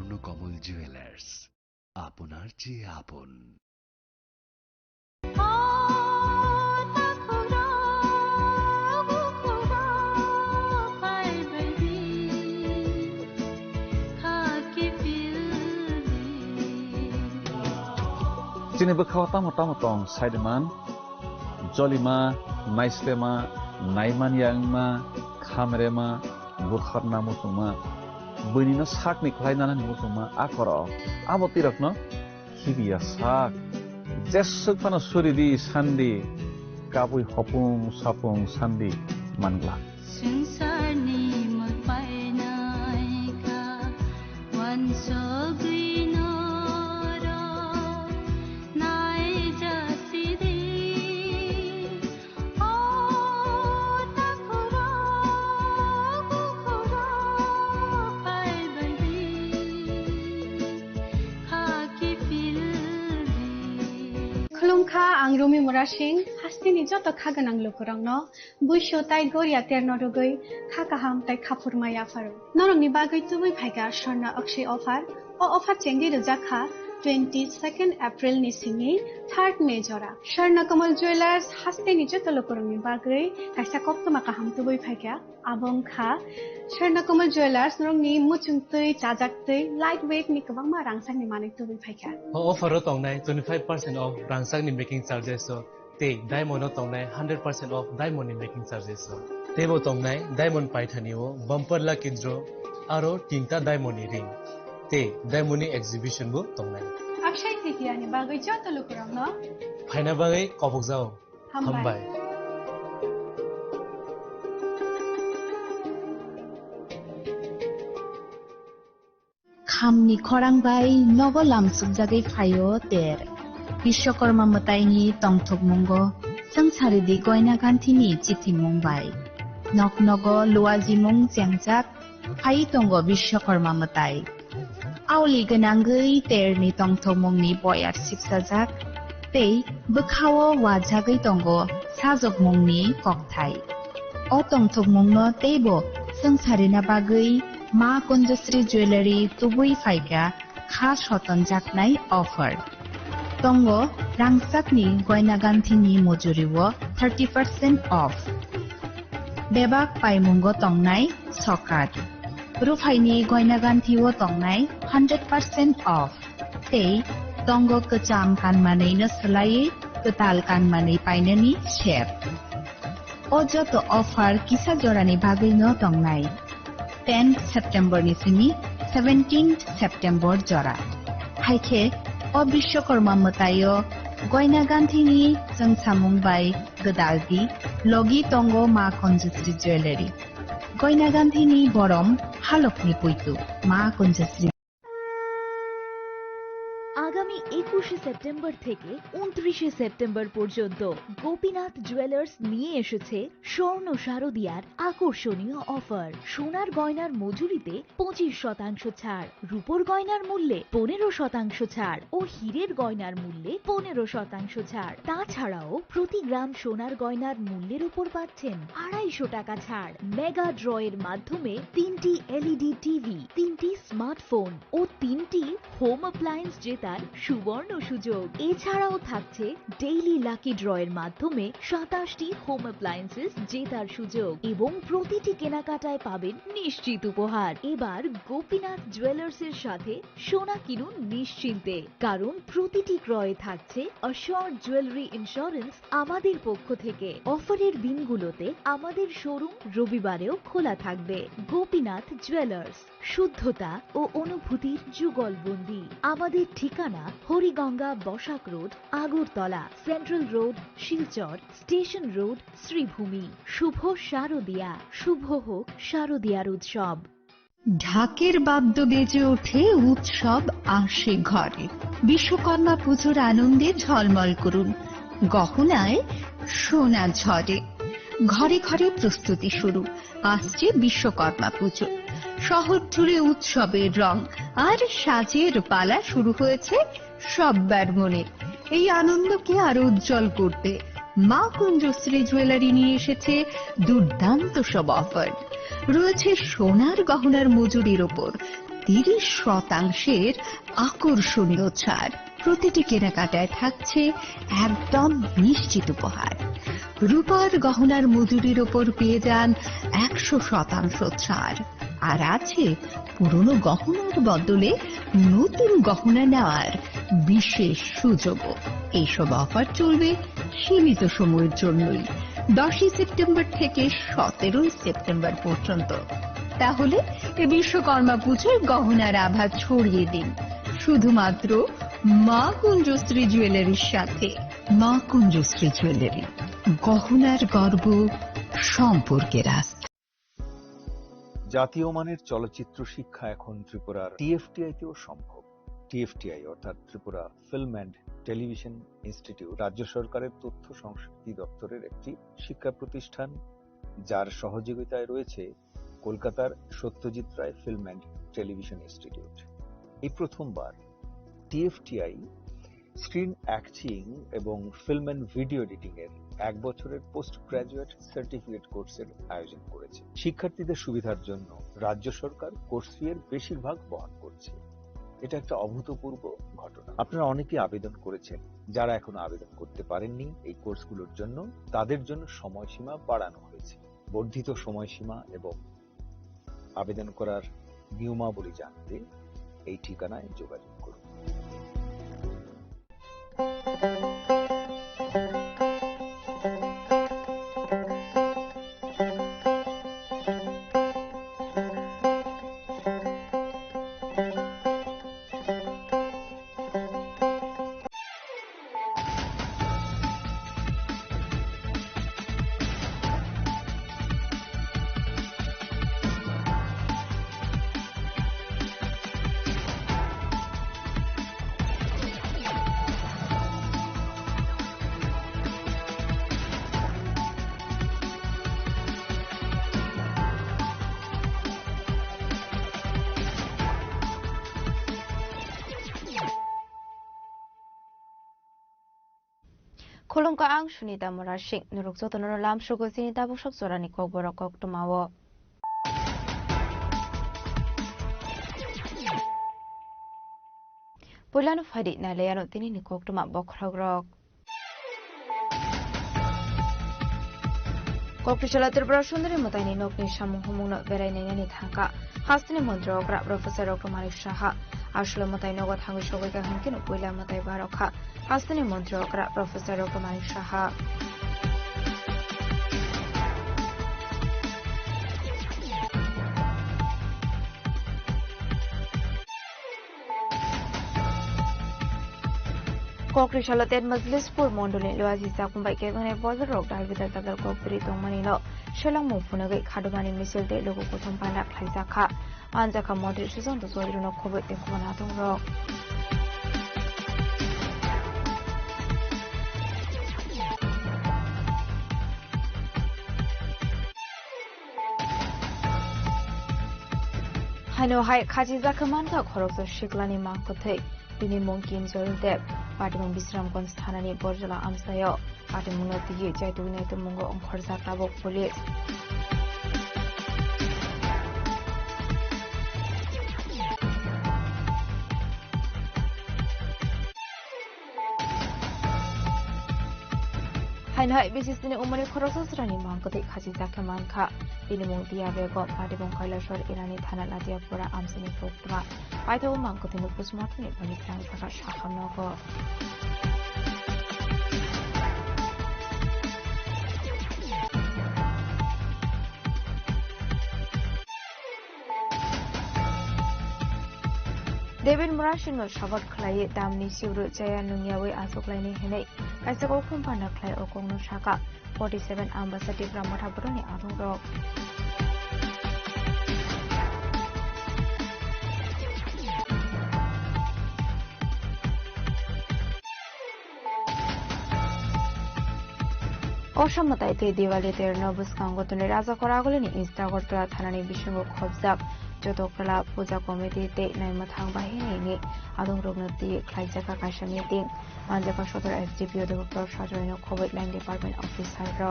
Swarnakamal jewellers, আপনার চেয়ে আপন। Sini bekhawa tamu-tamu Saideman, Jolima, Maislema, Naiman Yangma, Khamrema, Bukharna Musuma, Bunina Sakni Klainana Musuma, Akoro, Abotirakno, Hibia Sak, Jesukana Suridi, Sandi, Kabui Hopung, Sapung, Sandi, Mangla. Ang Rumi Murashing hastini joto khaganang lukurangno buisho tai goria ternodogoi khakaham tai khapurmaya faru norongni bagoi tubui phaiga sharna akshay offer o offer chengdi rujakha 22nd April ni simi 3rd May jora Swarnakomal Jewelers hastini joto lukurangni bagoi kaisa koptoma kaham tubui phaiga abong kha Swarnakomal Jewelers norongni muchungtui chajaktui lightweight ni kwangma rangsang ni manik tubui phaiga offer ro tongnai 25% off rangsang ni making charges so te diamond ro tongnai 100% off diamond ni making charges so tebo tongnai diamond paithani o bumper la kindro aro tinta diamond ni ring te diamond ni exhibition bo tongnai akshay thiki ani bagoi joto lukurangno phaina bagai kobok jao hambai Khamni khorang bai nogolam subjagai phayo ter Bishwakarma mataini tongthok mungo sangsari di goina ganthini chithi mumbai nok nogo luaji mung jengjak phai tongo Bishwakarma matai auli ganangai terni tongthok mungni boyar sipsajak tei bukhawo wajagai tongo sajok mungni kokthai o tongthok mungno teibo sangsari na bagai Ma Kunjasri Jewelry Tubui Faika Khas Hoton Jaknai Offer Tongo Rangsakni Goina Ganthini Mojuriwo 30% off Bebak Paimungo Tongnai Sokat Rufaini Goina Ganthiwo Tongnai 100% off Tei Tongo Kecham Kanmanai no Salai Ketal Kanmanai Painani Share Ojo to offer Kisa Jorani Bagai no Tongnai 10th September ni sini 17th September jora haike o Bishwakarma matayo goina ganthini jangsamung bai gadaldi logi tongo Ma Kunjasri Jewelry goina ganthini borom halokni puitu Ma Kunjasri আগামী 21 September থেকে 29 September পর্যন্ত Gopinath jewellers নিয়ে এসেছে স্বর্ণ শারদিয়ার আকর্ষণীয় offer সোনার গয়নার মজুরিতে 25% ছাড় রূপোর গয়নার মূল্যে 15% ছাড় ও হীরের গয়নার মূল্যে 15% ছাড় তাছাড়াও প্রতি গ্রাম সোনার গয়নার মূল্যের উপর পাচ্ছেন 250 টাকা ছাড় মেগা ড্রয়ের মাধ্যমে 3টি এলইডি টিভি 3টি স্মার্টফোন ও 3টি হোম অ্যাপ্লায়েন্স জেতার সুবর্ণ সুযোগ এছাড়াও থাকছে ডেইলি লাকি ড্রয়ের মাধ্যমে 27টি হোম অ্যাপ্লায়েন্সেস জেতার সুযোগ এবং প্রতিটি কেনাকাটায় পাবেন নিশ্চিত উপহার এবার গোপীনাথ জুয়েলার্স এর সাথে সোনা কিনুন নিশ্চিন্তে কারণ প্রতিটি ক্রয়ে থাকছে অ্যাশিওরড জুয়েলারি ইন্স্যুরেন্স আমাদের পক্ষ থেকে অফারের দিনগুলোতে আমাদের শোরুম রবিবারেও খোলা থাকবে গোপীনাথ জুয়েলার্স শুদ্ধতা ও অনুভূতির যুগলবন্দি আমাদের ঠিকানা Hariganga Basak road Agartala central road Silchar station road Sribhumi শুভ শারদিয়া শুভ হোক শারদিয়ার উৎসব ঢাকের বাদ্য বেজে ওঠে উৎসব আসে ঘরে বিশ্বকর্মা পুজোর আনন্দে ঝলমল করুন গহনায় সোনা ঝরে ঘরে ঘরে প্রস্তুতি শুরু আসছে বিশ্বকর্মা পুজো শহর জুড়ে উৎসবের রং আর সাজের পালা শুরু হয়েছে সবার মনে এই আনন্দকে আরো উজ্জ্বল করতে মা কুঞ্জশ্রী জুয়েলারি নিয়ে এসেছে দুর্দান্ত সব অফার রয়েছে সোনার গহনার মজুরির ওপর 30% আকর্ষণীয় ছাড়। প্রতিটি কেনাকাটায় থাকছে একদম নিশ্চিত উপহার। রূপার গহনার মজুরির ওপর পেয়ে যান 100% ছাড়। আর আছে পুরনো গহনার বদলে নতুন গহনা নেওয়ার বিশেষ সুযোগও। এইসব অফার চলবে সীমিত সময়ের জন্যই, 10 সেপ্টেম্বর থেকে 17 সেপ্টেম্বর পর্যন্ত। তাহলে এই বিশ্বকর্মা পুজোয় গহনার আভা ছড়িয়ে দিন শুধুমাত্র মা কুঞ্জশ্রী জুয়েলারির সাথে। মা কুঞ্জশ্রী জুয়েলারি, গহনার গর্ব, সম্পর্কের আস্থা। জাতীয় মানের চলচ্চিত্র শিক্ষা এখন ত্রিপুরার টিএফটিআই-তেও সম্ভব। টিএফটিআই অর্থাৎ Tripura film and television institute রাজ্য সরকারের তথ্য সংস্কৃতি দপ্তরের একটি শিক্ষা প্রতিষ্ঠান, যার সহযোগিতায় রয়েছে কলকাতার Satyajit Ray film and television institute. এই প্রথমবার টিএফটিআই স্ক্রিন অ্যাক্টিং এবং ফিল্ম অ্যান্ড ভিডিও এডিটিং এর 1 বছরের পোস্ট গ্রাজুয়েট সার্টিফিকেট কোর্সের আয়োজন করেছে। শিক্ষার্থীদের সুবিধার জন্য রাজ্য সরকার কোর্স ফি এর বেশিরভাগ বহন করছে। এটা একটা অভূতপূর্ব ঘটনা। আপনারা অনেকেই আবেদন করেছেন। যারা এখনো আবেদন করতে পারেননি এই কোর্সগুলোর জন্য, তাদের জন্য সময়সীমা বাড়ানো হয়েছে। বর্ধিত সময়সীমা এবং আবেদন করার নিয়মাবলী জানতে এই ঠিকানায় যোগাযোগ করুন। Kolongka ang sunita morashik nuruk soto noro lam shugo sinita busok sorani kok borok kok tumawo. Pulano fadi na leyano tini ni kok tuma bokragrok. Kokrishala Tripura Sundari Mutaini Nokni Shamu Humuno Verenani Tanka, Hastini Montro, Professor Okumari Shaha, Ashla Mutaino got Hangishoga Hankin, Willa Mutai Baroka, Hastini Montro, Professor Okumari Shaha. Kokrishala Ted Majlispur Mondolin Loazi Sakumbai Kevin Border Rock Dalvita Tagal Kokri Tomanino, Shelang Mufunaga Kadumani Missil de Logo Kotumpana Kaizaka, Anzaka Modric is on the Zolino Kovet de Kumanaton Rock. Hano Hai Kajizakamanka Korok Shiklani Mankote. Bini mungkin zorin dep, parti membisram konstanani borjala amsayo, parti munoti ye jaitu naitu mungo ongkorza tabok polis. Hainhai bisis dini umani korososrani mangkoti kaji zakaman ka, bini mungti abego parti bongkailashor irani thana nadia pura amsani proktma. Paito mangkoti nupus matni bani krang saka shakam nogo. David Murashin no shabak klai damni siuru jaya nungyawe asoklaini henei kaisa ko kumpana klai okong no shaka 47 ambassador ramotha buroni adong rok. অসমতাইতে দিওয়ালিতে নবস কাঙ্গতনে রাজা করাগলেনি ইস্তাগরতলা থানানি বিসঙ্গ খবজাক যতকলা পূজা কমিটিতে নাইমথাং বাহিনী আদং রগ্নতি খাইজাকা কাশা meeting মানজাকা সদর SDPO doctor সাজয়ন Covid line department officer র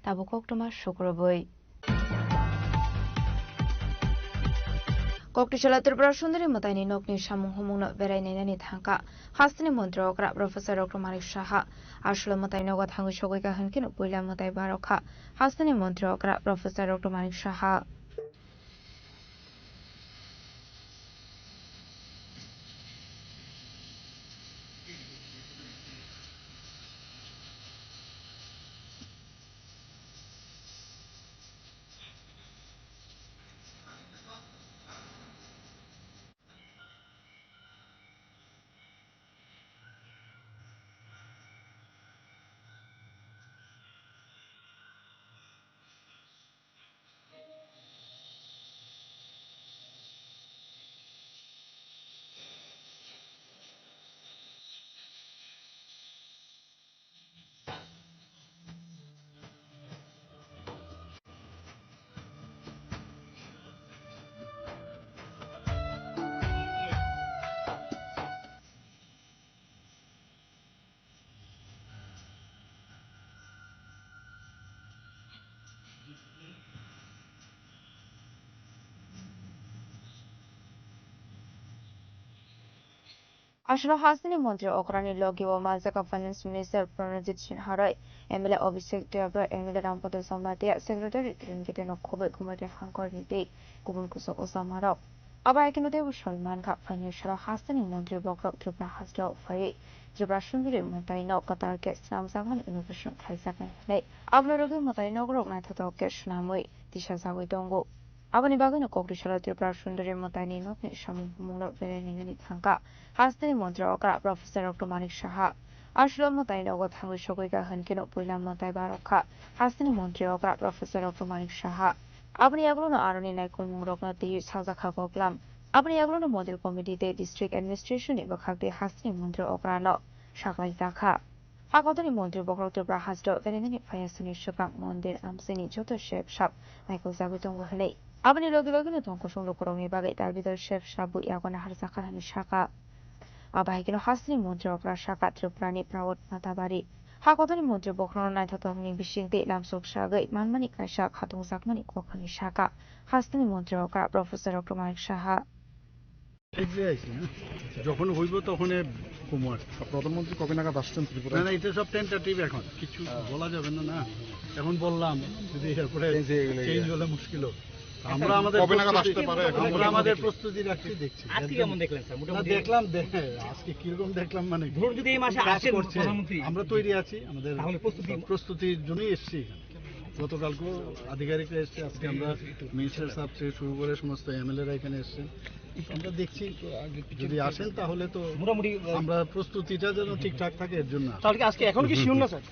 tabu koktoma শুক্রবই Koktishala Tripura Sundari Mataini Nokni Shamu Homuna Verainani Tanka, Hastini Montro, Professor Dr. Marik Shaha, Ashla Matainoga Tangu Shoga Hankin, William Matai Baroka, Hastini Montro, Professor Dr. Marik Shaha. Ashla Hastini Montro, Okrani Logi, or Mazaka Finance Minister Pranajit Sinharai, Emile Obisek Dever, Emile Rampada Samatia, Secretary Rinkitan of Kobe Kumati Hankori Day, Kubunkuso Osamaro. Abaikinote Shalman Kap Financial Hastini Montro Bokro Tripra Hasdo Faye, Jibrashundri Mataino Qatar gets Namsaman Innovation Kaisakan Lake. Ablarogi Mataino Grok Natato Keshnamwe, Tishazawi Dongo. Abani Bagano Koktishala Tripra Sundari Motanino, Shamu Muno Verenini Tanka. Hastini Montro, Professor Dr. Marik Shaha, Ashla Motaino, what Hangu Shoga Hankino, Pulam Motai Baroka, Hastini Montro, Professor Dr. Marik Shaha, Abani Aglono Aroni Nakun Murokna, the Sazaka Glam, Abani Aglono Model Committee, the District Administration, Ibakak, Hastini Montro, Okrano, Shakai Daka. Hakotani Montro, Bokro Brahasdo, Verenini Fayasuni Shokak Mondin, Amsini, Joto Chef Shop, Michael Zabuton Wahale. Abani Logi Tonkoshon Lokoroni Bagate, Albido Chef Shabu Yagona Harzaka and Shaka. Abahikino Hastini Montro, Shaka Triprani, Proud Matabari. Hakotani Montro, Bokron Night Tommy Bishing, the Lamsok Shaga, Manmani Kashak, Hatung Sakmani, Kokani Shaka, Hastini Montro, Professor Dr. Marik Shaha. যখন হইব তখন কুমার প্রধানমন্ত্রী কবে নাগাদ আসছেন ত্রিপুরা না এটা সব টেন্টেটিভ এখন কিছু বলা যাবে না না এখন বললাম যদি এরপরে চেঞ্জ হলে মুশকিল আমরা আমাদের কবে নাগাদ আসতে পারে আমরা আমাদের প্রস্তুতি রাখছি দেখছি আজকে কেমন দেখলেন স্যার মোটামুটি দেখলাম আজকে কি রকম দেখলাম মানে ধরুন যদি এই মাসে আসেন প্রধানমন্ত্রী আমরা তৈরি আছি আমাদের তাহলে প্রস্তুতির জন্যই এসেছি গতকালকে আধিকারিকরা এসেছে আজকে আমরা মিনিস্টার সাহেব থেকে শুরু করে সমস্ত এমএলএরা এখানে এসেছেন আমরা দেখছি যদি আসেন তাহলে তো মোটামুটি আমরা প্রস্তুতিটা যেন ঠিকঠাক থাকে এর জন্য তাহলে আজকে এখন কি শিওর না স্যার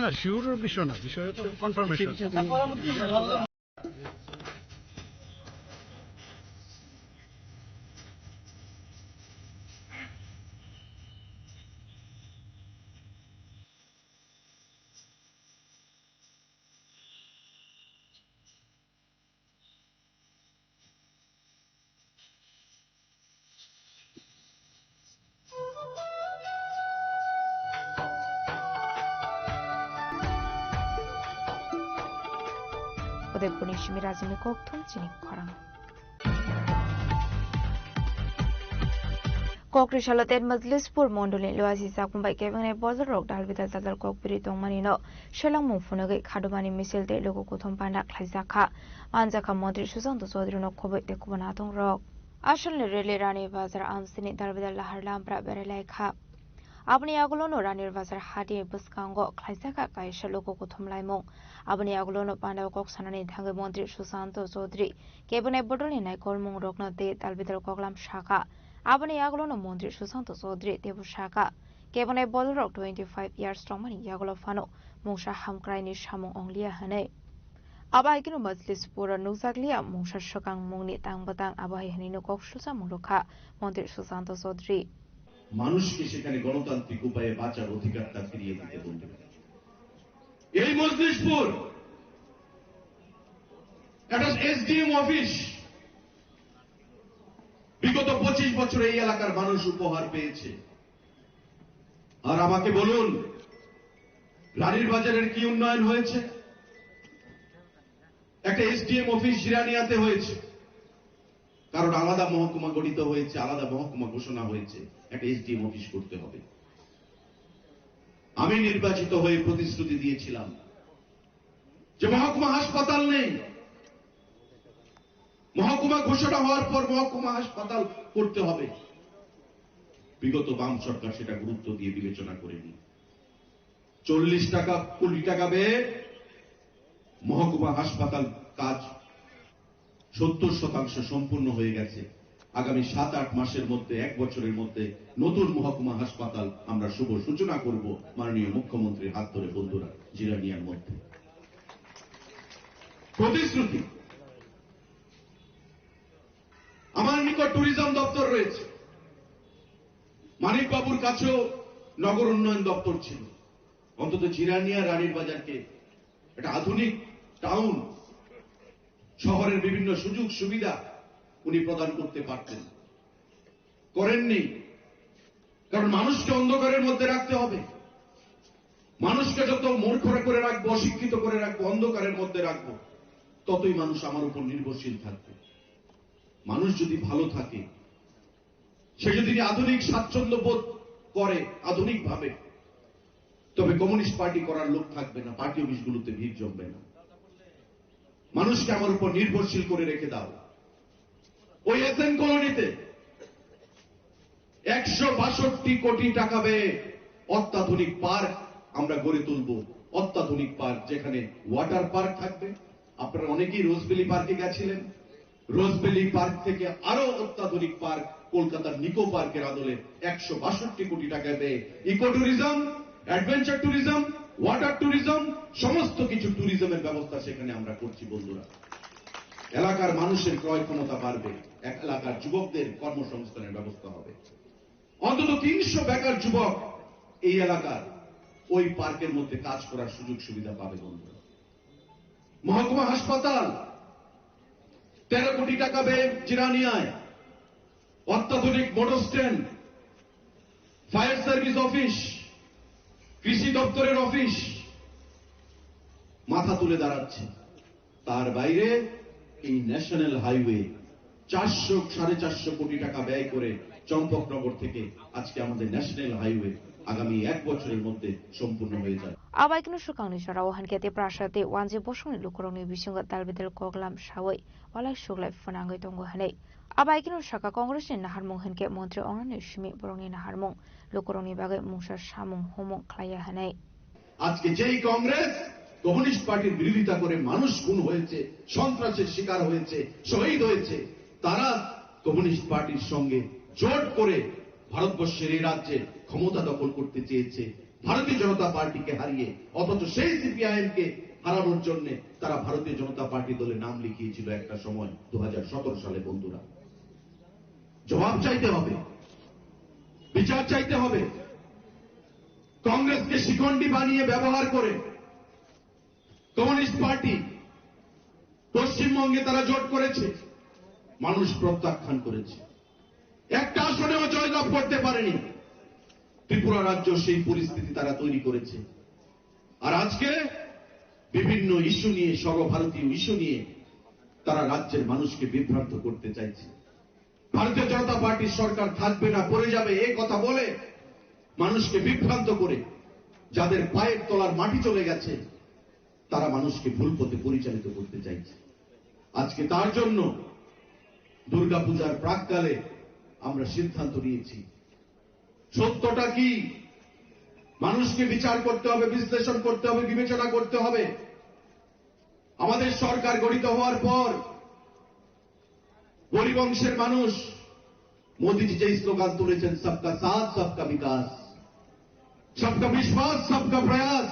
না শিওরের বিষয় না বিষয় হচ্ছে confirmation Odebuni Shimirazimi Koktum Chinik Koram. Kokrishalate Majlispur Mondoli Loasi Sakumbai Kevin a Bozar Rock Dalvita Zadal Kokpiri Tongmanino, Shelang Mufunagi Kadumani Misil de Logo Kutum Panda Klaizaka, Anzaka Modri Susan to Sodrino Kobe de Kubanatong Rock. Ashal really Rani Bazar Amsini Dalvida Laharlambra Bereleka. Abni Agolono Ranir Vazar Hadi Buskango, Klaisaka Kaisha Logo Kutum Laimong, Abni Agolono Panda Koksanani Tango Mondri Susanto Sodri, Kebune Bodolina Kolmong Rokno de Dalvidal Koglam Shaka, Abni Agolono Mondri Susanto Sodri, Debu Shaka, Kebune Bodorok 25 years strongman Yagolofano, Mosha Hamkraini Shamong Onglia Hane. Abaikino Majlis Pura Nuzaglia, Mosha Shokang Moni Tangbatang Abai Hanino Kokshusa Muluka, Mondri Susanto Sodri. মানুষকে সেখানে গণতান্ত্রিক উপায়ে বাঁচার অধিকারটা ফিরিয়ে দিতে বলবে এই মজলিসপুর একটা এসডিএম অফিস বিগত 25 বছরে এই এলাকার মানুষ উপহার পেয়েছে আর আমাকে বলুন রানীর বাজারের কি উন্নয়ন হয়েছে একটা এসডিএম অফিস জিরানিয়াতে হয়েছে, কারণ আলাদা মহকুমা গঠিত হয়েছে, আলাদা মহকুমা ঘোষণা হয়েছে, একটা এসডিএম অফিস করতে হবে। আমি নির্বাচিত হয়ে প্রতিশ্রুতি দিয়েছিলাম যে মহকুমা হাসপাতাল নেই, মহকুমা ঘোষণা হওয়ার পর মহকুমা হাসপাতাল করতে হবে। বিগত বাম সরকার সেটা গুরুত্ব দিয়ে বিবেচনা করেনি। 40 কোটি টাকা ব্যয়ে মহকুমা হাসপাতাল কাজ 70% সম্পূর্ণ হয়ে গেছে। আগামী 7-8 মাসের মধ্যে, 1 বছরের মধ্যে নতুন মহকুমা হাসপাতাল আমরা শুভ সূচনা করব মাননীয় মুখ্যমন্ত্রীর হাত ধরে বন্ধুরা, জিরানিয়ার মধ্যে। প্রতিশ্রুতি। আমার নিকট ট্যুরিজম দপ্তর রয়েছে, মানিক বাবুর কাছেও নগর উন্নয়ন দপ্তর ছিল। অন্তত জিরানিয়া রানীর বাজারকে একটা আধুনিক টাউন, শহরের বিভিন্ন সুযোগ সুবিধা উনি প্রদান করতে পারতেন, করেননি। কারণ মানুষকে অন্ধকারের মধ্যে রাখতে হবে। মানুষকে যত মূর্খ করে রাখবো, অশিক্ষিত করে রাখবো, অন্ধকারের মধ্যে রাখবো, ততই মানুষ আমার উপর নির্ভরশীল থাকবে। মানুষ যদি ভালো থাকে, সে যদি আধুনিক স্বাচ্ছন্দ্য বোধ করে আধুনিক ভাবে, তবে কমিউনিস্ট পার্টি করার লোক থাকবে না, পার্টি অফিসগুলোতে ভিড় জমবে না। মানুষকে আমার উপর নির্ভরশীল করে রেখে দাও। ওই এসএন কলোনিতে 162 কোটি টাকা ব্যয়ে অত্যাধুনিক পার্ক আমরা গড়ে তুলব। অত্যাধুনিক পার্ক, যেখানে ওয়াটার পার্ক থাকবে। আপনারা অনেকেই রোজবেলি পার্কে গেছিলেন। রোজবেলি পার্ক থেকে আরো অত্যাধুনিক পার্ক কলকাতার নিকো পার্কের আদলে 162 কোটি টাকা ব্যয়ে eco tourism, adventure tourism, water tourism, সমস্ত কিছু ট্যুরিজমের ব্যবস্থা সেখানে আমরা করছি বন্ধুরা। এলাকার মানুষের ক্রয় ক্ষমতা বাড়বে, এলাকার যুবকদের কর্মসংস্থানের ব্যবস্থা হবে। অন্তত 300 বেকার যুবক এই এলাকার ওই পার্কের মধ্যে কাজ করার সুযোগ সুবিধা পাবে বন্ধুরা। মহকুমা হাসপাতাল 13 কোটি টাকা ব্যয়ে জিরানিয়ায়, অত্যাধুনিক motor stand, fire service office, কৃষি দপ্তরের অফিস মাথা তুলে দাঁড়াচ্ছে। তার বাইরে এই ন্যাশনাল হাইওয়ে 400-450 কোটি টাকা ব্যয় করে চম্পকনগর থেকে আজকে আমাদের ন্যাশনাল হাইওয়ে আগামী 1 বছরের মধ্যে সম্পূর্ণ হয়ে যাবে। আবাইকনো সুকাংনি সরাও হানকেতে প্রাসাদে ওয়ানজে বসংনি লুকরংনি বিসঙ্গ তালবেদেল কগলাম সাवै ওয়ালাই সুগলাই ফনাঙ্গৈ তঙ্গ হাनै আবাইকনো সাকা কংগ্রেসनि नाहारमुं हानके মন্ত্রী অনানি সুমি বরংনি नाहारमुं লুকরংনি বাগै মুংসার সামুং হোমং খ্লাইয়া হাनै। আজকে যেই কংগ্রেস কমিউনিস্ট পার্টির বিরোধিতা করে মানুষ খুন হয়েছে, সন্ত্রাসের শিকার হয়েছে, শহীদ হয়েছে, তারা কমিউনিস্ট পার্টির সঙ্গে জোট করে ভারতবর্ষের এই রাজ্যে ক্ষমতা দখল করতে চেয়েছে, ভারতীয় জনতা পার্টিকে হারিয়ে। অথচ সেই সিপিআইএম কে হারানোর জন্য তারা ভারতীয় জনতা পার্টি দলে নাম লিখিয়েছিল একটা সময় 2017 সালে বন্ধুরা। জবাব চাইতে হবে, বিচার চাইতে হবে। কংগ্রেসকে শিখণ্ডী বানিয়ে ব্যবহার করে কমিউনিস্ট পার্টি পশ্চিমবঙ্গে তারা জোট করেছে, মানুষ প্রত্যাখ্যান করেছে, একটা আসনেও জয়লাভ করতে পারেনি। ত্রিপুরা রাজ্য সেই পরিস্থিতি তারা তৈরি করেছে। আর আজকে বিভিন্ন ইস্যু নিয়ে, সর্বভারতীয় ইস্যু নিয়ে তারা রাজ্যের মানুষকে বিভ্রান্ত করতে চাইছে। ভারতীয় জনতা পার্টির সরকার থাকবে না, পড়ে যাবে, এই কথা বলে মানুষকে বিভ্রান্ত করে যাদের পায়ের তলার মাটি চলে গেছে তারা মানুষকে ভুল পথে পরিচালিত করতে চাইছে। আজকে তার জন্য দুর্গাপূজার প্রাককালে আমরা সিদ্ধান্ত নিয়েছি, সত্যটা কি মানুষকে বিচার করতে হবে, বিশ্লেষণ করতে হবে, বিবেচনা করতে হবে। আমাদের সরকার গঠিত হওয়ার পর গরিব অংশের মানুষ, মোদীজি যে স্লোগান তুলেছেন, সবকা সাথ সবকা বিকাশ, সবকা বিশ্বাস সবকা প্রয়াস,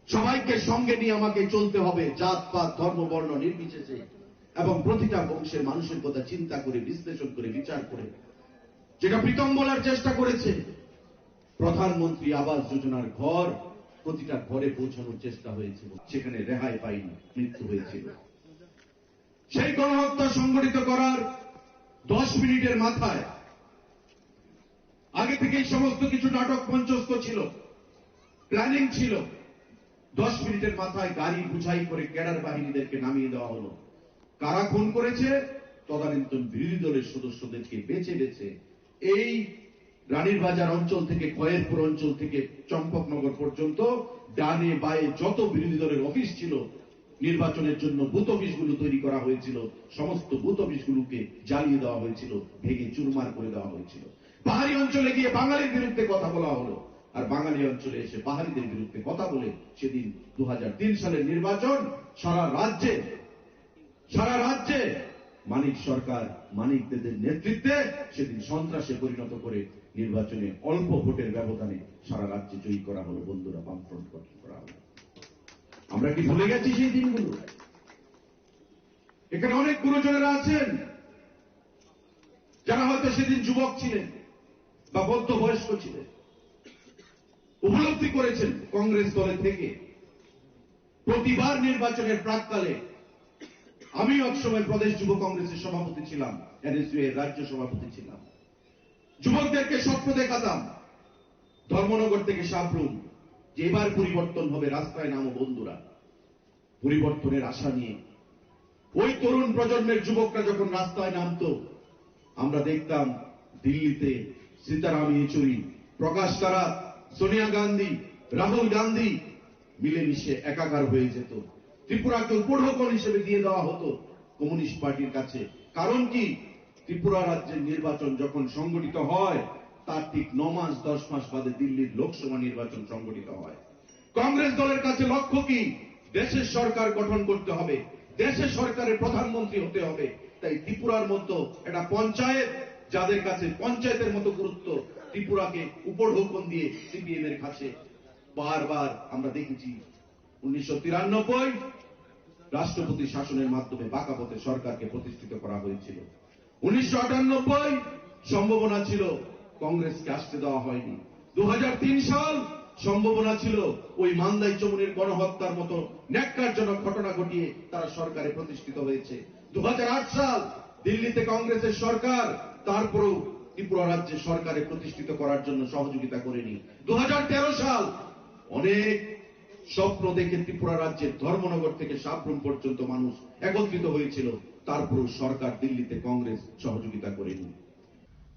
সবাইকে সঙ্গে নিয়ে আমাকে চলতে হবে, জাতপাত ধর্ম বর্ণ নির্বিশেষে, এবং প্রতিটা বংশের মানুষের কথা চিন্তা করে, বিশ্লেষণ করে, বিচার করে, যেটা প্রীতম বলার চেষ্টা করেছে। প্রধানমন্ত্রী আবাস যোজনার ঘর প্রতিটা ঘরে পৌঁছানোর চেষ্টা হয়েছিল, সেখানে রেহাই পাইনি, মৃত্যু হয়েছিল। সেই গণহত্যা সংগঠিত করার 10 মিনিটের মাথায় আগে থেকেই সমস্ত কিছু নাটক মঞ্চস্থ ছিল, প্ল্যানিং ছিল। 10 মিনিটের মাথায় গাড়ি বুঝাই করে ক্যাডার বাহিনীদেরকে নামিয়ে দেওয়া হলো। কারা খুন করেছে? তদানীন্তন বিরোধী দলের সদস্যদেরকে বেছে বেছে এই রানীর বাজার অঞ্চল থেকে খয়েরপুর অঞ্চল থেকে চম্পকনগর পর্যন্ত ডানে বায়ে যত বিরোধী দলের অফিস ছিল, নির্বাচনের জন্য বুথ অফিসগুলো তৈরি করা হয়েছিল, সমস্ত বুথ অফিসগুলোকে জ্বালিয়ে দেওয়া হয়েছিল, ভেঙে চুরমার করে দেওয়া হয়েছিল। পাহাড়ি অঞ্চলে গিয়ে বাঙালির বিরুদ্ধে কথা বলা হলো, আর বাঙালি অঞ্চলে এসে পাহাড়িদের বিরুদ্ধে কথা বলে সেদিন 2003 সালের নির্বাচন সারা রাজ্যে মানিক সরকার মানিকদের নেতৃত্বে সেদিন সন্ত্রাসে পরিণত করে নির্বাচনে অল্প ভোটের ব্যবধানে সারা রাজ্যে জয়ী করা হলো। বন্ধুরা, বামফ্রন্ট গঠন করা হলো। আমরা কি ভুলে গেছি সেই দিনগুলো? এখানে অনেক গুরুজনেরা আছেন যারা হয়তো সেদিন যুবক ছিলেন বা বদ্ধ বয়স্ক ছিলেন, উপলব্ধি করেছেন কংগ্রেস দলের থেকে প্রতিবার নির্বাচনের প্রাককালে আমি একসময় প্রদেশ যুব কংগ্রেসের সভাপতি ছিলাম, এনএসইউ এর রাজ্য সভাপতি ছিলাম। যুবকদেরকে স্বপ্ন দেখাতাম ধর্মনগর থেকে সাবরুম যে এবার পরিবর্তন হবে, রাস্তায় নামো বন্ধুরা। পরিবর্তনের আশা নিয়ে ওই তরুণ প্রজন্মের যুবকরা যখন রাস্তায় নামতো, আমরা দেখতাম দিল্লিতে সীতারাম ইয়েচুরি, প্রকাশ কারাত, সোনিয়া গান্ধী, রাহুল গান্ধী মিলেমিশে একাকার হয়ে যেত। ত্রিপুরাকে উপঢৌকন হিসেবে দিয়ে দেওয়া হতো কমিউনিস্ট পার্টির কাছে। কারণ কি? ত্রিপুরা রাজ্যের নির্বাচন যখন সংগঠিত হয় তার ঠিক 9 মাস 10 মাস বাদে দিল্লির লোকসভা নির্বাচন সংগঠিত হয়। কংগ্রেস দলের কাছে লক্ষ্য কি? দেশের সরকার গঠন করতে হবে, দেশের সরকারের প্রধানমন্ত্রী হতে হবে। তাই ত্রিপুরার মতো একটা পঞ্চায়েত, যাদের কাছে পঞ্চায়েতের মতো গুরুত্ব, ত্রিপুরাকে উপঢৌকন দিয়ে সিপিএম এর কাছে বারবার আমরা দেখেছি। 1993 রাষ্ট্রপতি শাসনের মাধ্যমে বাঁকা পথে সরকারকে প্রতিষ্ঠিত করা হয়েছিল। 1998 সম্ভাবনা ছিল, কংগ্রেসকে আসতে দেওয়া হয়নি। 2003 সাল সম্ভাবনা ছিল, ওই মান্দাই চমুনির গণহত্যার মতো ন্যাক্কারজনক ঘটনা ঘটিয়ে তারা সরকারে প্রতিষ্ঠিত হয়েছে। 2008 সাল দিল্লিতে কংগ্রেসের সরকার, তারপরেও ত্রিপুরা রাজ্যে সরকারে প্রতিষ্ঠিত করার জন্য সহযোগিতা করেনি। 2013 সাল অনেক স্বপ্ন দেখে ত্রিপুরা রাজ্যের ধর্মনগর থেকে সাবরুম পর্যন্ত মানুষ একত্রিত হয়েছিল, তারপরেও সরকার দিল্লিতে কংগ্রেস সহযোগিতা করেনি।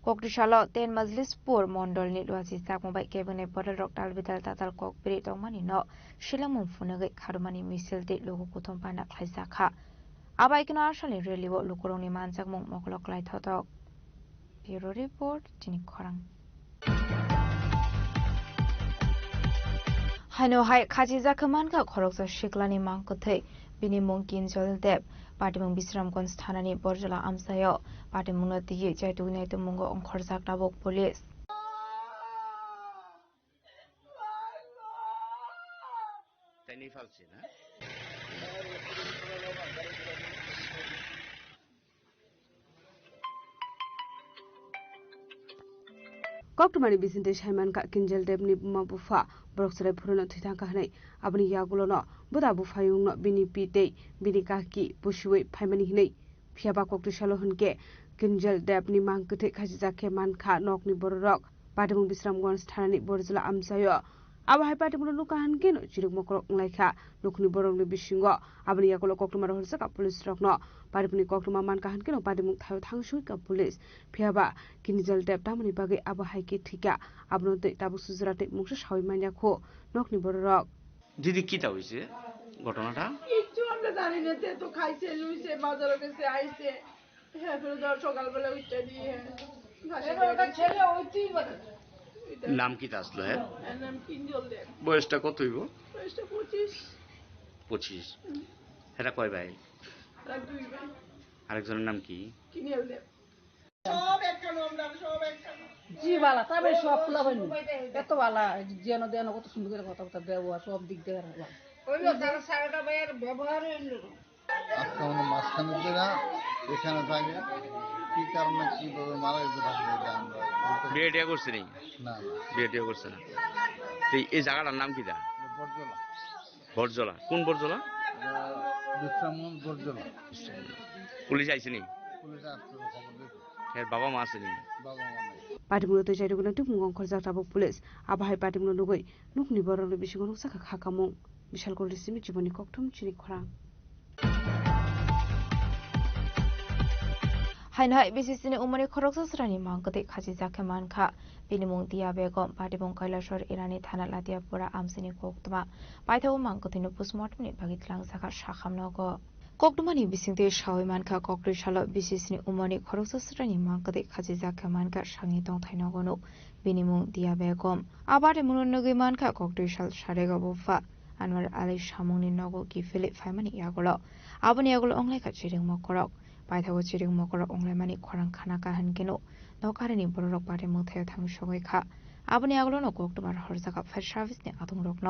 Kokrishala ten Majlispur Mondol ni Luasi Sakmobay Cabinet Borok Talbital Tatal Kokbri Dongmani no Shilamun Funagay Karmani Misil de Logo Kutom Panak Haisaka. Abaikino Arshali Relivo Lukuroni Mansak Mong Mokolok Light Hotok. Bureau Report, Jinik Korang. Hano Hai Kajiza Kamanka Koroksa Shiklani Mankote, Bini Monkin Joldeb. Patimung Bisram Konstanani Borjala Amsayo, Patimunati Jaitunai to Mungo on Korsak Nabok Police. Koktumani Bisinte Shaiman Ka Kinjal Debni Mabufa, Broxre Puruno Titankane, Abni Yagulono, Buddha Bufayung not Bini Pite, Bini Kaki, Bushwe, Paimanine, Piaba Kokrishalohunke, Kinjal Debni Mankute Kazizake Manka, Nokni Borok, Patimung Bisram Gonstani Borzla Amsayo. Our Hypatimuno Kankino, Chirumoko Laika, Lukni Borong Bishingo, Abni Yakolo Koktumar Horsaka Police Rockno, Patipuni Koktuma Mankankino, Patimuk Tangshuka Police, Piaba, Kinjal Deb Tamani Bagi Abahaiki Tika, Abnote Tabusuzrate Mush Hoymaniako, Nokni Borok. Did you get out? ঘটনাটা কিছু আমরা জানি না, তে তো খাইছে লুইছে বাজারে গেছে আইছে, হ্যাঁ ফের সকালবেলা উঠতে দিয়ে ওটা ছেলে ওইতেই বলে। নাম কি আসলো? হ্যাঁ, নাম কিঞ্জল দেব। বয়সটা কত হইব? বয়সটা 25। এটা কয় ভাই? আর 2 ভাই। আরেকজনের নাম কি? কিঞ্জল দেব। সব একখানে আমরা সব একখানে জি বালা, তবে সব ফুলা হয়নি এত বালা, যেন দেন কত সুন্দর করে কথা ব্যবহার সব দিক দিয়ে রাখবা। ওইলো তারা সারাটা ভাইয়ের ব্যবহার হইলো আজকে আমাদের মাঝখানে দিরা এখানে থাকে কি কারণে কিভাবে মারা যেতে পারে আমরা বিয়েটা করছে নি? না, বিয়েটা করছে না। এই জায়গাটার নাম কি? বরজলা। বরজলা? কোন বরজলা? বিশ্রামগঞ্জ বরজলা। পুলিশ আইছে নি? পুলিশ আসছে, খবর দিয়েছে। এর বাবা মা আছে নি? বাবা মা নাই। Patimuno Jairugunatu Mungong Korzak Tabok Police, Abai Patimuno Nugui, Nukni Borong Bishon Saka Hakamong. বিশাল গলরিসিমি জীবনী ককথম চিনি খরাং হাইনাই বিসিসিনি উমানি খরকসা সরানি মাংকতে খাজি জাকে মানখা বিনিমুং দিয়া বেগম পাটিবং কৈলাসর ইরানি থানা লাতিয়াপুরা আমসিনি কোকতমা পাইথাও মাংকতিনো পোস্টমর্টমনি বাগিতলাং সাখা সাখামনগো কোকতমানি বিসিংতে সাওই মানখা কক্রি সালো বিসিসিনি উমানি খরকসা সরানি মাংকতে খাজি জাকে মানখা সাংনি দং থাইনগনো বিনিমুং দিয়া বেগম আবারে মুননগি মানখা কক্রি সাল সারেগা বুফা আনোয়ার আলী সামুংনি নগো কি ফিলিপ ফাইমানি ইয়াগলো আবনি ইয়াগলো অংলাইকা চিরিং মকরক পাইথাগো চিরিং মকরক অংলাইমানি খরাং খানা কাহান কেনো নকারিনি বড়রক পারে মুথায় থাং সগৈখা আবনি আগলনো কোকটমার হরজাকা ফায়ার সার্ভিসনি আদং রকন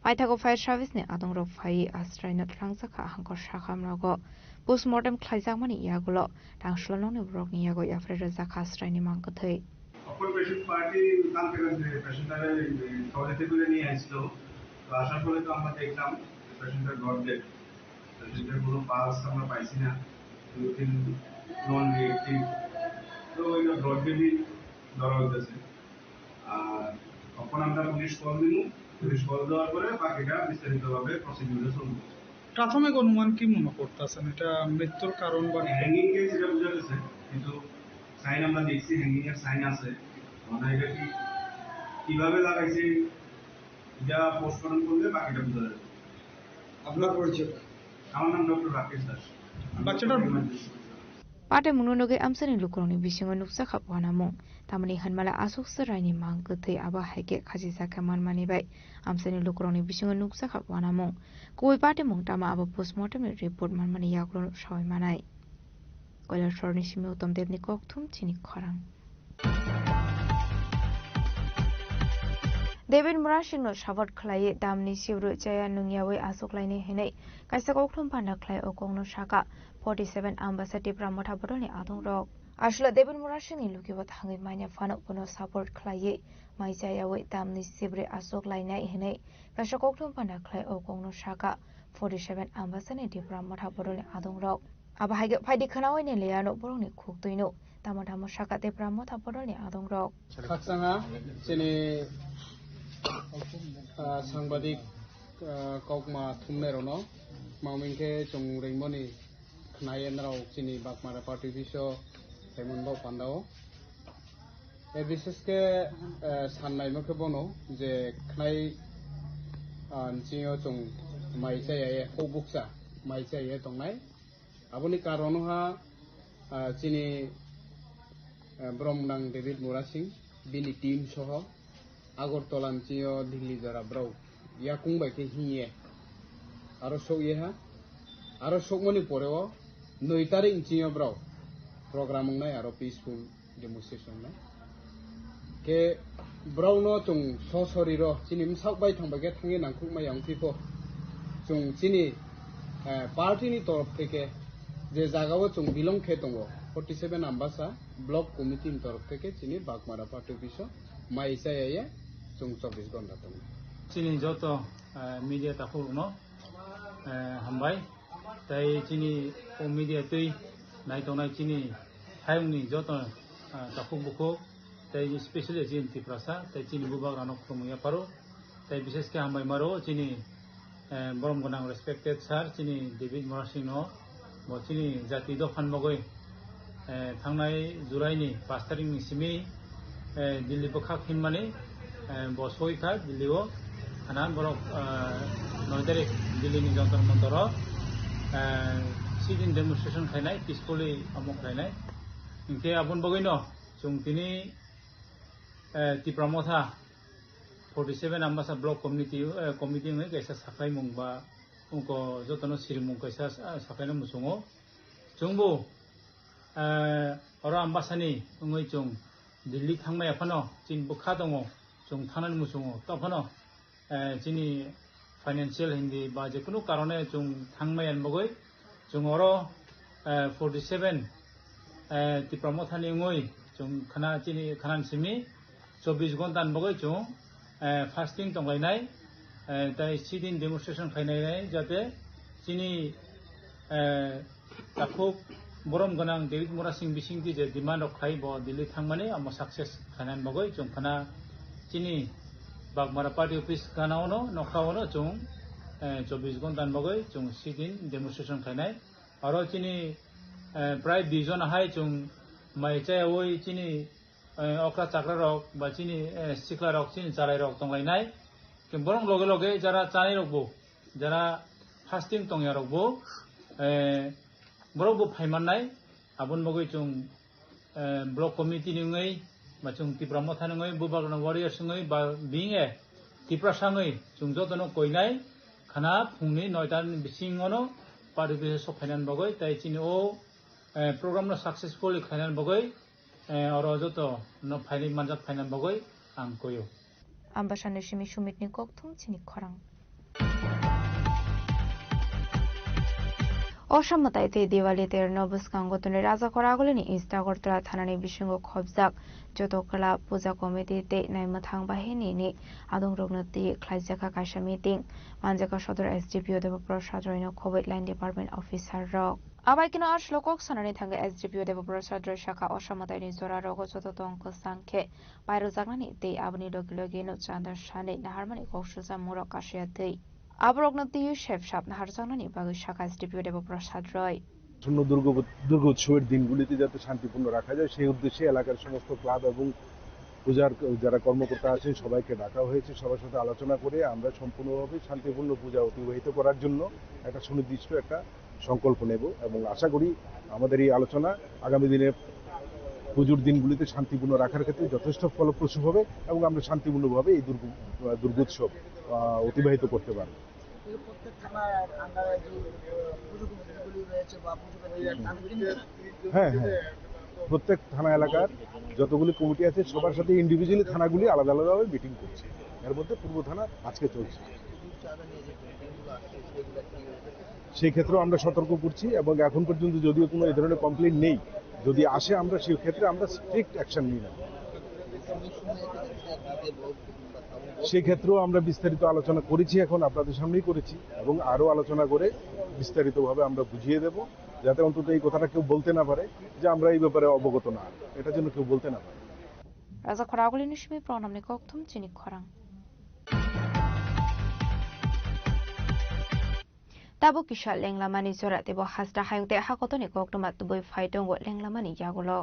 পাইথাগো ফায়ার সার্ভিসনি আদং রক ফাই আশ্রয়ন ত্রাংজাকা হাঙ্কর শাখামরগো পোস্টমর্টম খ্লাইজাকমানি ইয়াগুলো টাংশলননি বরকনি ইয়াগো ইয়াফরে জাকা আশ্রয়নি মাংকথৈ অপারেশন পার্টি কালকে পেশেন্টটারে টয়লেটে করে নিয়ে আসলো তো আসার পরে তো আমরা দেখলাম পেশেন্টের গড ডেড পেশেন্টের কোনো পালস আমরা পাইছি না রুটিন নন রিঅ্যাক্টিভ তো এটা ব্রড বেবি ধরা হইতেছে আর তখন আমরা পুলিশ কল দেওয়ার পরে বাকিটা বিস্তারিতভাবে প্রসিডিউরে চলবে প্রাথমিক অনুমান কি মনে করতেছেন এটা মৃত্যুর কারণ বা হ্যাঙ্গিং কেস এটা বোঝা গেছে কিন্তু সাইন আমরা দেখছি হ্যাঙ্গিং এর সাইন আছে মানে এটা কিভাবে লাগাইছে এটা পোস্টমর্টম করলে বাকিটা বোঝা যাবে আপনার পরিচয় আমার নাম ডক্টর রাকেশ দাস বাচ্চাটার পাটে মুনুনগে আমসানি লুকরনি বিসিংও নুকসা খাপওয়ানামং তামনি হানমালা আসুক সরাইনি মাংকথৈ আবা হাইকে খাজি জাকা মানমানি বাই আমসানি লুকরনি বিসিংও নুকসা খাপওয়ানামং কই পাটে মং তামা আবা পোস্টমর্টম রিপোর্ট মানমানি ইয়াগলো সবাই মানাই কৈলাসরনি সিমি উত্তম দেবনি ককথুম চিনি খরাং David Murashino Shavot Clay Damni Siru Jaya Nungyawe Asuklaini Hene Kaisa Koklum Panda Clay Okongno Shaka 47 Ambassador Pramota Bodoni Adong Rock Ashla David Murashini Lukiwat Hangi Mania Fano Pono Support Clay Mai Jayawe Damni Sibre Asuklaini Hene Kaisa Koklum Panda Clay Okongno Shaka 47 Ambassador Pramota Bodoni Adong Rock Abahage Padi Kanawe Leano Boroni Kuktuino Tamadamo Shaka de Pramota Bodoni Adong Rock Kaksanga Sini সাংবাদিক ককমা থুমনেরনো মাউমিনকে চং রেংমনি খনায়েনরাও চিনি বাকমারা party বিশ হেমন্ত পান্ডাও এর বিশেষকে সান্নাই মুখে বনো যে খনাই চিও চং মাইচায়ে হবুকসা মাইচায়ে তংনাই আবনি কারণহা চিনি ব্রহ্মনাং ডেভিড মুরা সিং বিনি টিম সহ আগরতলা চিও দিল্লি জরা ব্রাউ ইয়া কুংবাই কে হিয়ে আরো সব ইহা আরো সকমনি পরেও 9 তারিখ চিও ব্রাউ প্রোগ্রাম নাই আরো পিসফুল ডেমনস্ট্রেশন নাই কে ব্রাউ নো চং সশরীর চিনি সাকবাই থাংবাগে থাঙ্গে নাংখুক মায়াং ফিফো চং চিনি পার্টিনি তরফ থেকে যে জায়গাও চং বিলং খে দङ 47 আম্বাসা ব্লক কমিটির তরফ থেকে চিনি বাগমারা পার্টি অফিস মাইসায়ে চং 24 ঘন্টা দङ চিনি যত মিডিয়া তাকুনো হামবাই তাই চিনি ও মিডিয়া তুই নাইতনাই চিনি হাইমনি যত তাকুক বুকো তাই স্পেশালি চিনি ত্রিপুরা তাই চিনি বুবাগ রানক প্রমুয়া পারো তাই বিশেষ কে হামবাই মারো চিনি বরম গনাং রেসপেক্টেড স্যার চিনি ডেভিড মরাসিনো চিনি জাতি দফান মগৈ थांनाय जुलाइनि 5 तारिखनि सिमि दिल्ली बखा खिनमानि बसयखा दिल्लीआव खाना बरक 9 तारिख दिल्लीनि जंतर मन्तराव सिदिन डेमनस्ट्रेशन खायनाय पिसफुली अमुक खायनाय इनके आबुन बगैनो जों दिनै तिप्रामथा 47 आम्बासा ब्लक कमिटि में कैसा साफाई मुंबा उनको जतनो सिरिमुं कैसा साफाइनो मुसुङो जोंबो और आम्बासानि उङै जों दिल्ली थांनाय फानो चिन बुखा दङ जों थानानै मुसुङो तफानो चिनि फाइनान्शियल हिन्दी बा जेकुनु कारणे जों थांनाय अनबगै जों और 47 तिप्रामथानि उङै जों खाना चिनि खानान सिमि 24 घन्टा अनबगै जों फास्टिं दंगायनाय ताइ सिदिन डेमनस्ट्रेशन खायनाय जाते चिनि ताखुक बरम गनां डेविड मुरा सिंह बिसिंगि जे डिमान्ड अफ खाइ ब दिल्ली थांमाने आम सक्सेस खानान बगै जों खाना चिनि बागमारा पार्टी अफिस गानावनो नखावनो जों 24 ঘন্টার বগৈ जों সিদিন ডেমনস্ট্রেশন খাইনাই আর চিনি প্রায় 20 জন হাই जों মাইচাই ওই চিনি অকরা চাকরা রক বা চিনি সিকলা রক চিনি চালাই রক তংলাইনাই বরং লগে লগে যারা চালাই রকবো যারা ফাস্টিং তংয়া রকবো বরংবো ফাইমাननाय আবন বগৈ जों ब्लक कमिटि नङै बा जों तिप्रा मथा नङै बुबागन वारियार्स नङै बा बिंगे तिप्रा सांगै जों जतनो कइनाय खाना फुंनि 9टा बिसिङनो पार्टिसिपेट सफायनान बगै ताइ चिनि ओ प्रोग्राम न सक्सेसफुल खायनान बगै और जत न फाइनि मानजात फाइनान बगै आं कयो आम्बासानि सिमि सुमितनि कक्थुम चिनि खरां অসামতাইতে দিওয়ালিতের নবস্কাঙ্গতনে রাজা করা আগলেনি ইস্তাগরতলা থানানি বিসঙ্গ খবজাক যতকলা পূজা কমিটিতে নাইমথাং বাহিনীনি আদং রগনতি খ্লাইজাকা কাইসা মিটিং মানজাকা সদর এসডিপিও দেবপ্রসাদ রয়ন খবর লাইন ডিপার্টমেন্ট অফিসার রক আবাইকিনো আট লোকক সানানি থাঙ্গে এসডিপিও দেবপ্রসাদ রয় শাখা অসামতাইনি জোড়া রগ যত অঙ্ক সাংখে বাইরে জাগনানি তে আবনি লগে লগে নো চাঁদার সানে নাহারমানি কক্সুজা মুরক কাশিয়া দেই আবরগ্নতি শেফ সাপ নাহারজানানি বাগৈ শাখা এসডিপিও দেবপ্রসাদ রয় দুর্গোৎসবের দিনগুলিতে যাতে শান্তিপূর্ণ রাখা যায় সেই উদ্দেশ্যে এলাকার সমস্ত ক্লাব এবং পূজার যারা কর্মকর্তা আছেন সবাইকে ডাকা হয়েছে সবার সাথে আলোচনা করে আমরা সম্পূর্ণভাবে শান্তিপূর্ণ পূজা অতিবাহিত করার জন্য একটা সুনির্দিষ্ট একটা সংকল্প নেব এবং আশা করি আমাদের এই আলোচনা আগামী দিনে পুজোর দিনগুলিতে শান্তিপূর্ণ রাখার ক্ষেত্রে যথেষ্ট ফলপ্রসূ হবে এবং আমরা শান্তিপূর্ণভাবে এই দুর্গোৎসব অতিবাহিত করতে পারব হ্যাঁ প্রত্যেক থানা এলাকার যতগুলি কমিটি আছে সবার সাথে ইন্ডিভিজুয়ালি থানাগুলি আলাদা আলাদাভাবে মিটিং করছে এর মধ্যে পূর্ব থানা আজকে চলছে সেই ক্ষেত্রেও আমরা সতর্ক করছি এবং এখন পর্যন্ত যদিও কোনো এই ধরনের কমপ্লেইন নেই যদি আসে আমরা সেই ক্ষেত্রে আমরা স্ট্রিক্ট অ্যাকশন নিই না সেই ক্ষেত্রেও আমরা বিস্তারিত আলোচনা করেছি এখন আপনাদের সামনেই করেছি এবং আরো আলোচনা করে বিস্তারিতভাবে আমরা বুঝিয়ে দেব যাতে অন্তত এই কথাটা কেউ বলতে না পারে যে আমরা এই ব্যাপারে অবগত না এটা যেন কেউ বলতে না পারে রাজা খরাগুলি নিশমি প্রণামনি কক্থম চিনি খরাং তাবো কিশা লেংলামানি জরা দেব হাসটা হায়ংতে হাকতনি কক্তমা তুবই ফাইটং লেংলামানি ইয়াগুলো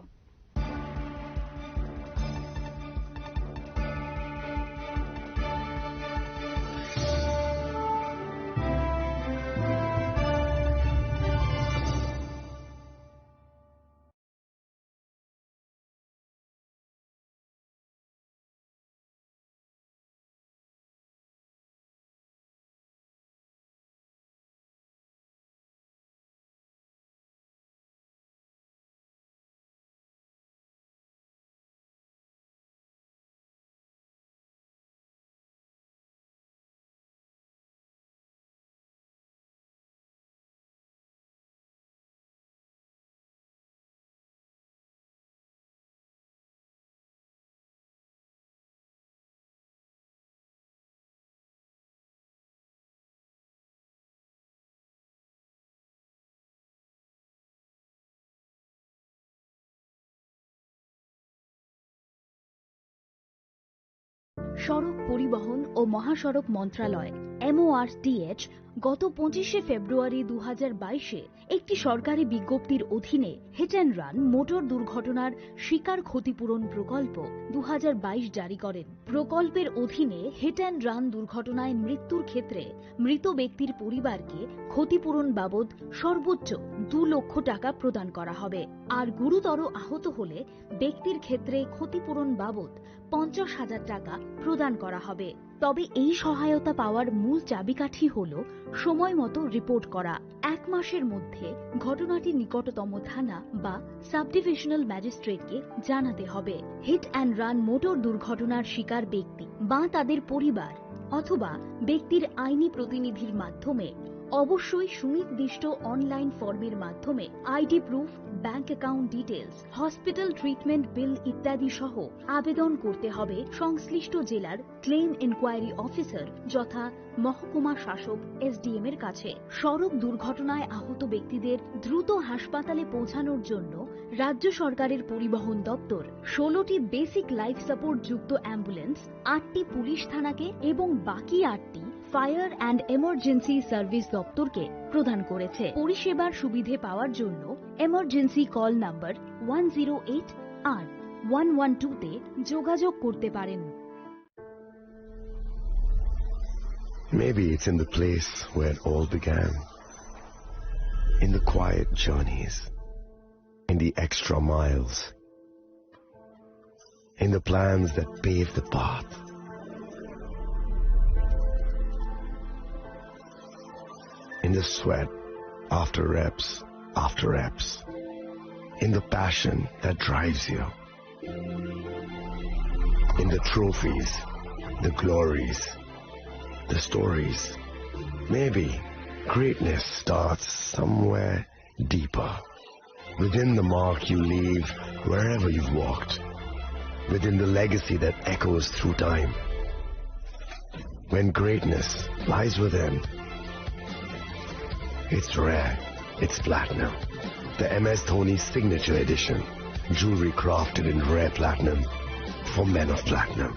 সড়ক পরিবহন ও মহাসড়ক মন্ত্রণালয় MORTH গত 25শে ফেব্রুয়ারি 2022-এ একটি সরকারি বিজ্ঞপ্তির অধীনে হিট অ্যান্ড রান মোটর দুর্ঘটনার শিকার ক্ষতিপূরণ প্রকল্প 2022 জারি করেন। প্রকল্পের অধীনে হিট অ্যান্ড রান দুর্ঘটনায় মৃত্যুর ক্ষেত্রে মৃত ব্যক্তির পরিবারকে ক্ষতিপূরণ বাবদ সর্বোচ্চ 2 লক্ষ টাকা প্রদান করা হবে, আর গুরুতর আহত হলে ব্যক্তির ক্ষেত্রে ক্ষতিপূরণ বাবদ 50,000 টাকা প্রদান করা হবে। তবে এই সহায়তা পাওয়ার মূল চাবিকাঠি হল সময় মতো রিপোর্ট করা। 1 মাসের মধ্যে ঘটনাটি নিকটতম থানা বা সাব ডিভিশনাল ম্যাজিস্ট্রেটকে জানাতে হবে। হিট অ্যান্ড রান মোটর দুর্ঘটনার শিকার ব্যক্তি বা তাদের পরিবার অথবা ব্যক্তির আইনি প্রতিনিধির মাধ্যমে অবশ্যই সুনির্দিষ্ট অনলাইন ফর্মের মাধ্যমে ID proof, bank account details, hospital treatment bill ইত্যাদি সহ আবেদন করতে হবে সংশ্লিষ্ট জেলার ক্লেম ইনকোয়ারি অফিসার যথা মহকুমা শাসক SDM এর কাছে। সড়ক দুর্ঘটনায় আহত ব্যক্তিদের দ্রুত হাসপাতালে পৌঁছানোর জন্য রাজ্য সরকারের পরিবহন দপ্তর 16টি বেসিক লাইফ সাপোর্ট যুক্ত অ্যাম্বুলেন্স, 8টি পুলিশ থানাকে এবং বাকি 8টি ফায়ার অ্যান্ড এমার্জেন্সি সার্ভিস দপ্তরকে প্রদান করেছে। পরিষেবার সুবিধে পাওয়ার জন্য এমার্জেন্সি কল নাম্বার 108 আর 112 তে যোগাযোগ করতে পারেন। Maybe it's in the place where it all began. In the quiet journeys. In the extra miles. In the plans that pave the path. In the sweat after reps. In the passion that drives you. In the trophies, the glories, the stories. Maybe greatness starts somewhere deeper. Within the mark you leave wherever you've walked. Within the legacy that echoes through time. When greatness lies within, it's rare, it's platinum. The MS Dhoni Signature Edition. Jewelry crafted in rare platinum for men of platinum.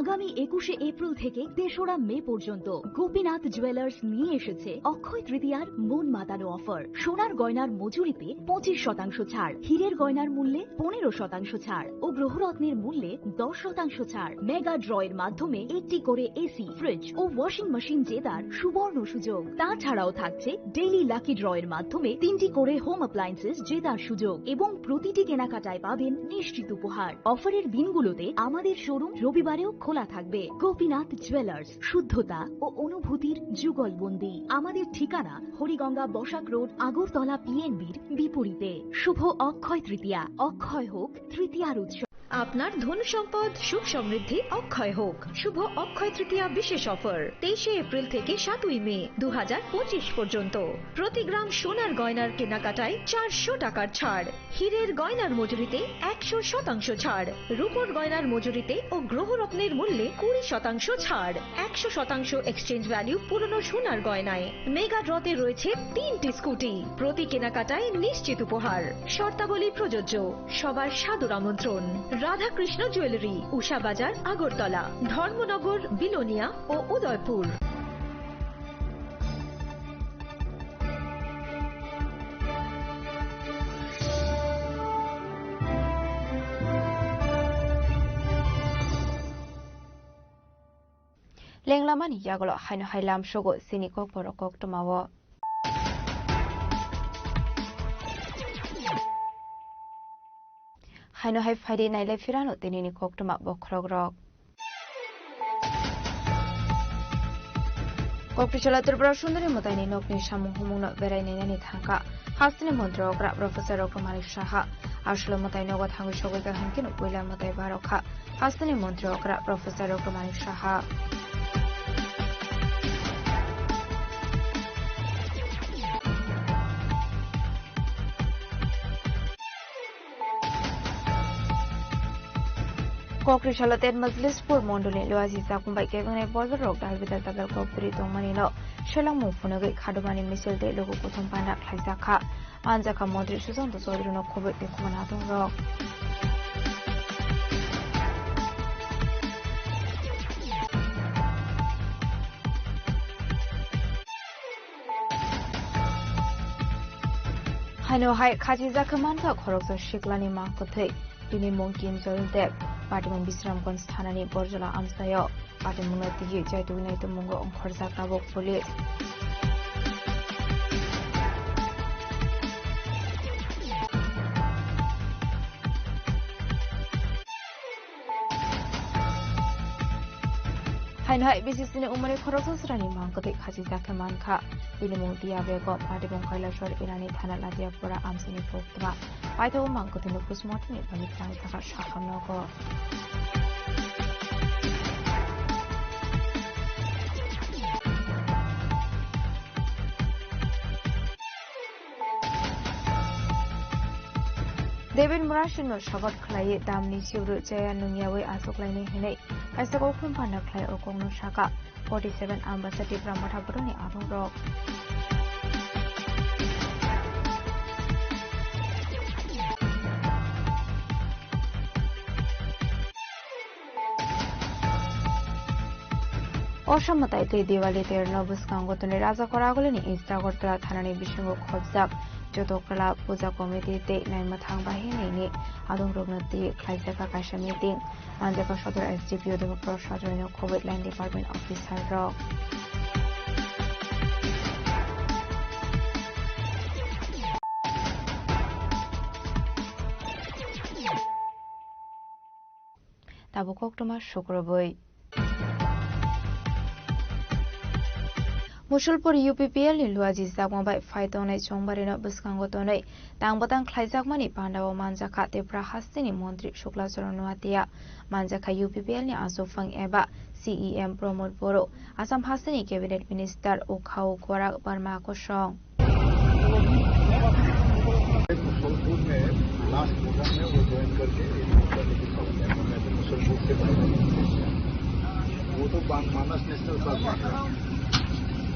আগামী 21শে April থেকে 3রা মে পর্যন্ত Gopinath jewellers নিয়ে এসেছে অক্ষয় তৃতীয়ার মন মাতানো offer. সোনার গয়নার মজুরিতে 25% ছাড়, হীরের গয়নার মূল্যে 15% ছাড় ও গ্রহরত্নের মূল্যে 10% ছাড়। মেগা ড্রয়ের মাধ্যমে একটি করে এসি, ফ্রিজ ও ওয়াশিং মেশিন জেতার সুবর্ণ সুযোগ। তাছাড়াও থাকছে ডেইলি লাকি ড্রয়ের মাধ্যমে 3টি করে হোম অ্যাপ্লায়েন্সেস জেতার সুযোগ এবং প্রতিটি কেনাকাটায় পাবেন নিশ্চিত উপহার। অফারের দিনগুলোতে আমাদের শোরুম রবিবারেও খোলা থাকবে। গোপীনাথ জুয়েলার্স, শুদ্ধতা ও অনুভূতির যুগলবন্দি। আমাদের ঠিকানা হরিগঙ্গা বসাক রোড, আগরতলা পিএনবির বিপরীতে। শুভ অক্ষয় তৃতীয়া, অক্ষয় হোক তৃতীয়ার উৎসব। আপনার ধন সম্পদ সুখ সমৃদ্ধি অক্ষয় হোক। শুভ অক্ষয় তৃতীয়া বিশেষ অফার 23শে এপ্রিল থেকে 7ই মে 2025 পর্যন্ত। প্রতি গ্রাম সোনার গয়নার কেনাকাটায় 400 টাকার ছাড়, হীরের গয়নার মজুরিতে 100% ছাড়, রূপোর গয়নার মজুরিতে ও গ্রহরত্নের মূল্যে 20% ছাড়, 100% এক্সচেঞ্জ ভ্যালু পুরনো সোনার গয়নায়। মেগা ড্রতে রয়েছে 3টি স্কুটি, প্রতি কেনাকাটায় নিশ্চিত উপহার। শর্তাবলী প্রযোজ্য। সবার সাদর আমন্ত্রণ। রাধাকৃষ্ণ জুয়েলারি, উষা বাজার, আগরতলা, ধর্মনগর, বিলোনিয়া ও উদয়পুর। লেংলামানি ইয়াগলো হাইনো হাইলাম সগো সিনি কক বড় cock টমাও হাইনো high ফাইডে নাইলাই ফিরানো তিনিনি cock টমা বখরগ rock কক্টিশলা Tripura Sundari মতাইনি নকনি সামুং হুমুংনো বেরাইনাইনানি থাকা হাসিনি মন্ত্রী অগ্রা প্রফেসর ডক্টর মানিক সাহা আসলে মতাই নগদ হাঙ্গি সগৈকা হানকিন উইলা মতাই বারখা হাসিনি মন্ত্রী অগ্রা প্রফেসর ডক্টর মানিক সাহা কক্টিশলা তেন মজলিসপুর মন্ডলী লোয়াজি জাকুমবাই কেবনে বলবে রক ডালবিদাল তাদার কক্তরি দংমানিনো সেলামু ফুনগৈ খাদুমানি মিছিলতে লোগো কথম পানা খাইজাখা আনজাখা মন্ত্রী সুশান্ত চৌধুরীনো খবর দেখুমানা দং রক হাইনো হাই খাজি জাখমানখা খরকজা শিকলানি মাংকথৈ তিনি মংকিম জয়ন্তেপ পাটিমং বিশ্রামগঞ্জ থানানি বরজলা আমসায় পাটিমংনো তিগি জাইতুইনাই তমঙ্গ অংখরজা কাবক পুলিশ হাইনহাই বিসিসিনি উমরে খরচসরানি মাংকতে খাজি জাকে মানখা বিনিমং দিয়া বেগ পাটিমং কৈলাসর ইরানি থানা লাদিয়াপুরা আমসিনি পোক্তমা পাইথাও মাংকতে নুকুসমটনি বানি প্রাণী থাকা শাখানগ David Murashino shagot khlai damni siuru chaya nungyawe asoklaini hinai aisako khumphana khlai okongno shaka 47 ambassador Pramotha Boroni arong rok অসম্মতায় তৈ দিওয়ালিতের নবস্কাঙ্গতনে রাজা করা আগলেনি ইস্ট আগরতলা থানানি বিসঙ্গ খবজাক যতকলা পূজা কমিটিতে নাইমথাং বাহিনী আদং রগ্নতি খাইজাকা কাইসা মিটিং মানজাকা সদর এসডিপিও দেবপ্র সজনীয় কোভিড লাইন ডিপার্টমেন্ট অফিসার র তাবো কক্টমা শুক্রবই Musalpur UPPL ni luaji zakmabai faitonai chongbarino biskangotonai tangbatang khlaijak pandao manjaka tepra hastini mantri Shuklacharan Nuatia manjaka UPPL ni asofang eba CEM Pramod Boro Assam hastini cabinet minister Okhao Gorak Barma ko song Musalpur में last programme में वो join करके मुसलपुर से वो तो मानस national park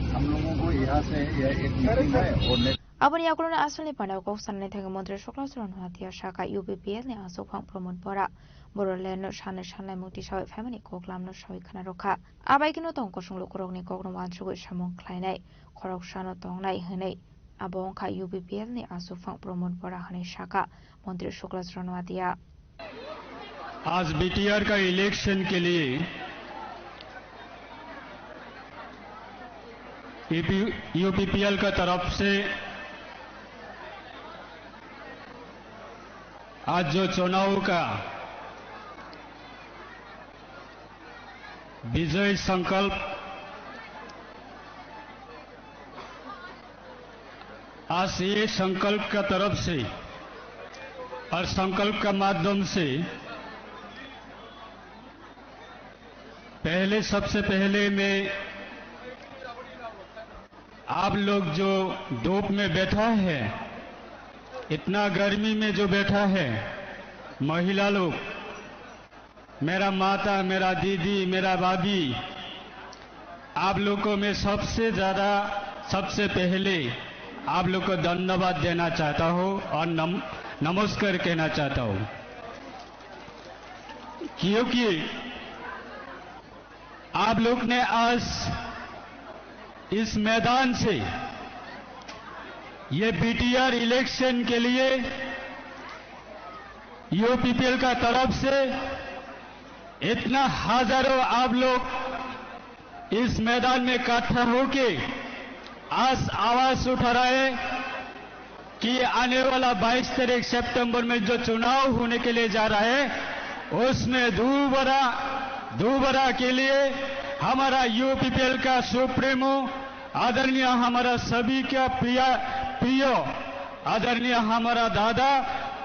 हम लोगों को यहाँ से एक मीटिंग है और Abang yang kulon asal ni pandai kau sana ni tengah Menteri Shuklacharan Nuatia Shaka UPPL ni asofang Pramod Bora Borolen no sana muti sawi family ko klam no sawi kana roka abai kino tong ko sung lukurok ni ko no wan sugu samong klainai korok sano tong nai henai abong ka UPPL ni asofang Pramod Bora hani Shaka Menteri Shuklacharan Nuatia आज BTR का election के लिए UPPL का तरफ से आज जो चुनाव का विजय संकल्प आज ये संकल्प का तरफ से और संकल्प का माध्यम से सबसे पहले मैं आप लोग जो धूप में बैठा है इतना गर्मी में जो बैठा है महिला लोग मेरा माता मेरा दीदी मेरा भाभी आप लोग को मैं सबसे पहले आप लोग को धन्यवाद देना चाहता हूं और नमस्कार कहना चाहता हूं क्योंकि आप लोग ने आज इस मैदान से ये BTR इलेक्शन के लिए UPPL का तरफ से इतना हजारों आप लोग इस मैदान में इकट्ठा होके आज आवाज उठा रहे कि आने वाला 22 तारीख सितंबर में जो चुनाव होने के लिए जा रहा है उसमें दोबारा के लिए हमारा UPPL का सुप्रीमो आदरणीय हमारा सभी का प्रिय आदरणीय हमारा दादा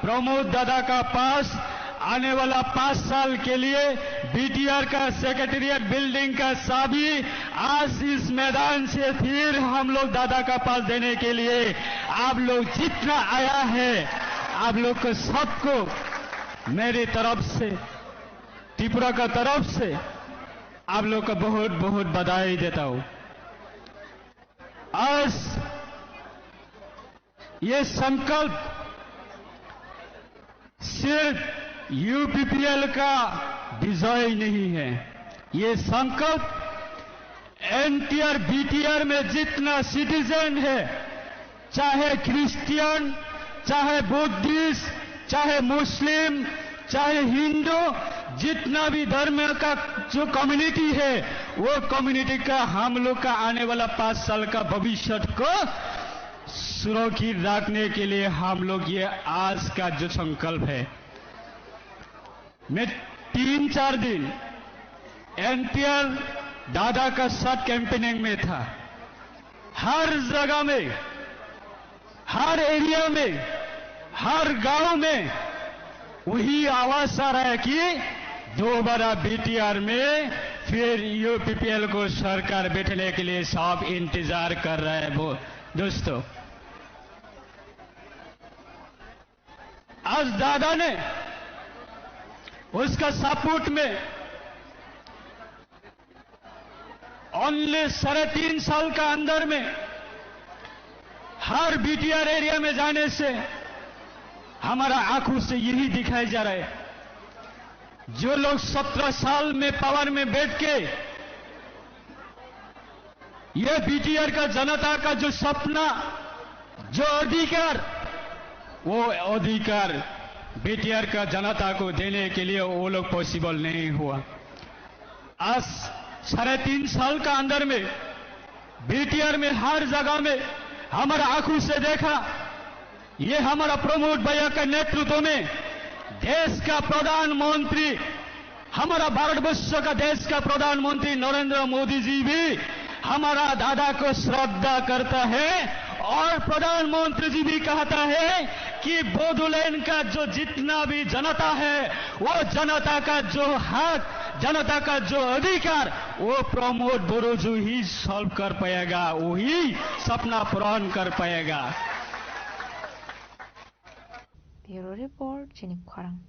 प्रमोद दादा का पास आने वाला 5 साल के लिए BTR का सेक्रेटेरिएट बिल्डिंग का चाबी आज इस मैदान से फिर हम लोग दादा का पास देने के लिए आप लोग जितना आया है आप लोग को सबको मेरी तरफ से त्रिपुरा का तरफ से आप लोग को बहुत बहुत बधाई देता हूं। आज ये संकल्प सिर्फ UPPL का विजय नहीं है, ये संकल्प NTR BTR में जितना सिटीजन है चाहे क्रिश्चियन चाहे बुद्धिस्ट चाहे मुस्लिम चाहे हिंदू जितना भी धर्म का जो कम्युनिटी है वो कम्युनिटी का हम लोग का आने वाला 5 साल का भविष्य को सुरक्षित रखने के लिए हम लोग ये आज का जो संकल्प है मैं 3-4 दिन NTR दादा का साथ कैंपेनिंग में था हर जगह में हर एरिया में हर गांव में वही आवाज आ रहा है कि दोबारा BTR में फिर UPPL को सरकार बैठने के लिए सब इंतजार कर रहा है वो दोस्तों आज दादा ने उसका सपोर्ट में ओनली 3.5 साल का अंदर में हर BTR एरिया में जाने से हमारा आंखों से यही दिखाई जा रहा है जो लोग 17 साल में पावर में बैठ के ये बीटीआर का जनता का जो सपना, जो अधिकार, वो अधिकार बीटीआर का जनता को देने के लिए वो लोग पॉसिबल नहीं हुआ। आज 3.5 साल का अंदर में बीटीआर में हर जगह में हमारा आंखों से देखा, ये हमारा प्रमोद भैया के नेतृत्व में देश का प्रधानमंत्री, हमारा भारतवर्ष का देश का प्रधानमंत्री नरेंद्र मोदी जी भी हमारा दादा को श्रद्धा करता है और प्रधानमंत्री जी भी कहता है कि बोडोलैंड का जो जितना भी जनता है, वो जनता का जो हक, जनता का जो अधिकार, वो प्रमोद बोरोजू ही सॉल्व कर पाएगा, वही सपना पूर्ण कर पाएगा। ब्यूरो रिपोर्ट चिनी खरांग।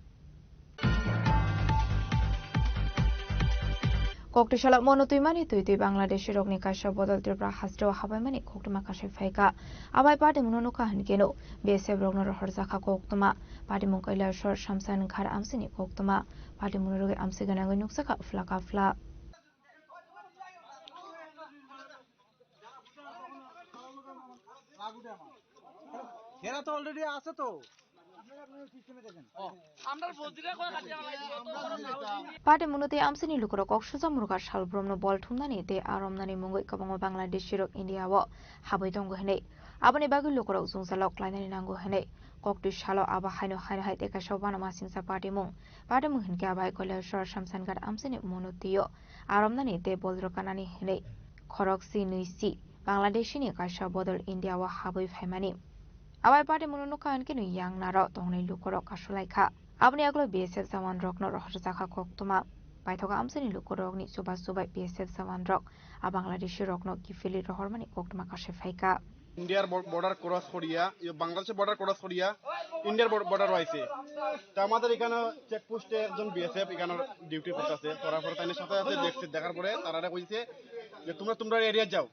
कोकटिशाला मनोतुइमानि तुइतुइ बांग्लादेश रगनि काशा बदल त्रिपुरा हास्ट्र हाबाइमानि कोकटमा काशे फाइका आबाइ पाटे मुनोनो काहनकेनो बेसेब रगनो रहरजाखा कोकटमा पाटे मुंकैला सर शामसान खार आमसिनि कोकटमा पाटे मुनोरोगे आमसे गनांगै नुकसाखा फ्लाका फ्ला এরা তো অলরেডি আছে তো पाटे मुनोते आमसिनी लुकरो कक्सुजा मुरगा साल ब्रह्मनो बल थुमनानि ते आरमनानि मुंगै कबांगो बांग्लादेश शिरक इंडिया व हाबै दंगो हनै आबानि बागै लुकरो जुंजालाव क्लाइनानि नांगो हनै कक्टि सालो आबा हायनो हाय ते कासाव बानामा सिंसा पाटे मुं हिनके आबाय कले सर शामसानगार आमसिनि मुनोतियो आरमनानि ते बलरकानानि हनै खरकसि नैसि बांग्लादेशनि कासा बदल इंडिया व हाबै फाइमानि आबाय पाटे मुनोनो काहनके नु यांग नारो तंगनै लुकरो कासलाइखा आबनि आगलो बीएसएफ जवान रकनो रहरजाखा कोकटमा बायथगा आमसिनि लुकरगनि सुबा सुबाय बीएसएफ जवान रक आ बांग्लादेशी रकनो किफिली रहरमानि कोकटमा कासे फाइका ইন্ডিয়ার বর্ডার ক্রস করিয়া বাংলাদেশের বর্ডার ক্রস করিয়া ইন্ডিয়ার বর্ডার হয়েছে। তো আমাদের এখানে চেকপোস্টে একজন বিএসএফ এখানে ডিউটি করতেছে, করার পরে তাদের সাথে সাথে দেখছে, দেখার পরে তারা কইছে যে তোমরা এরিয়া যাও,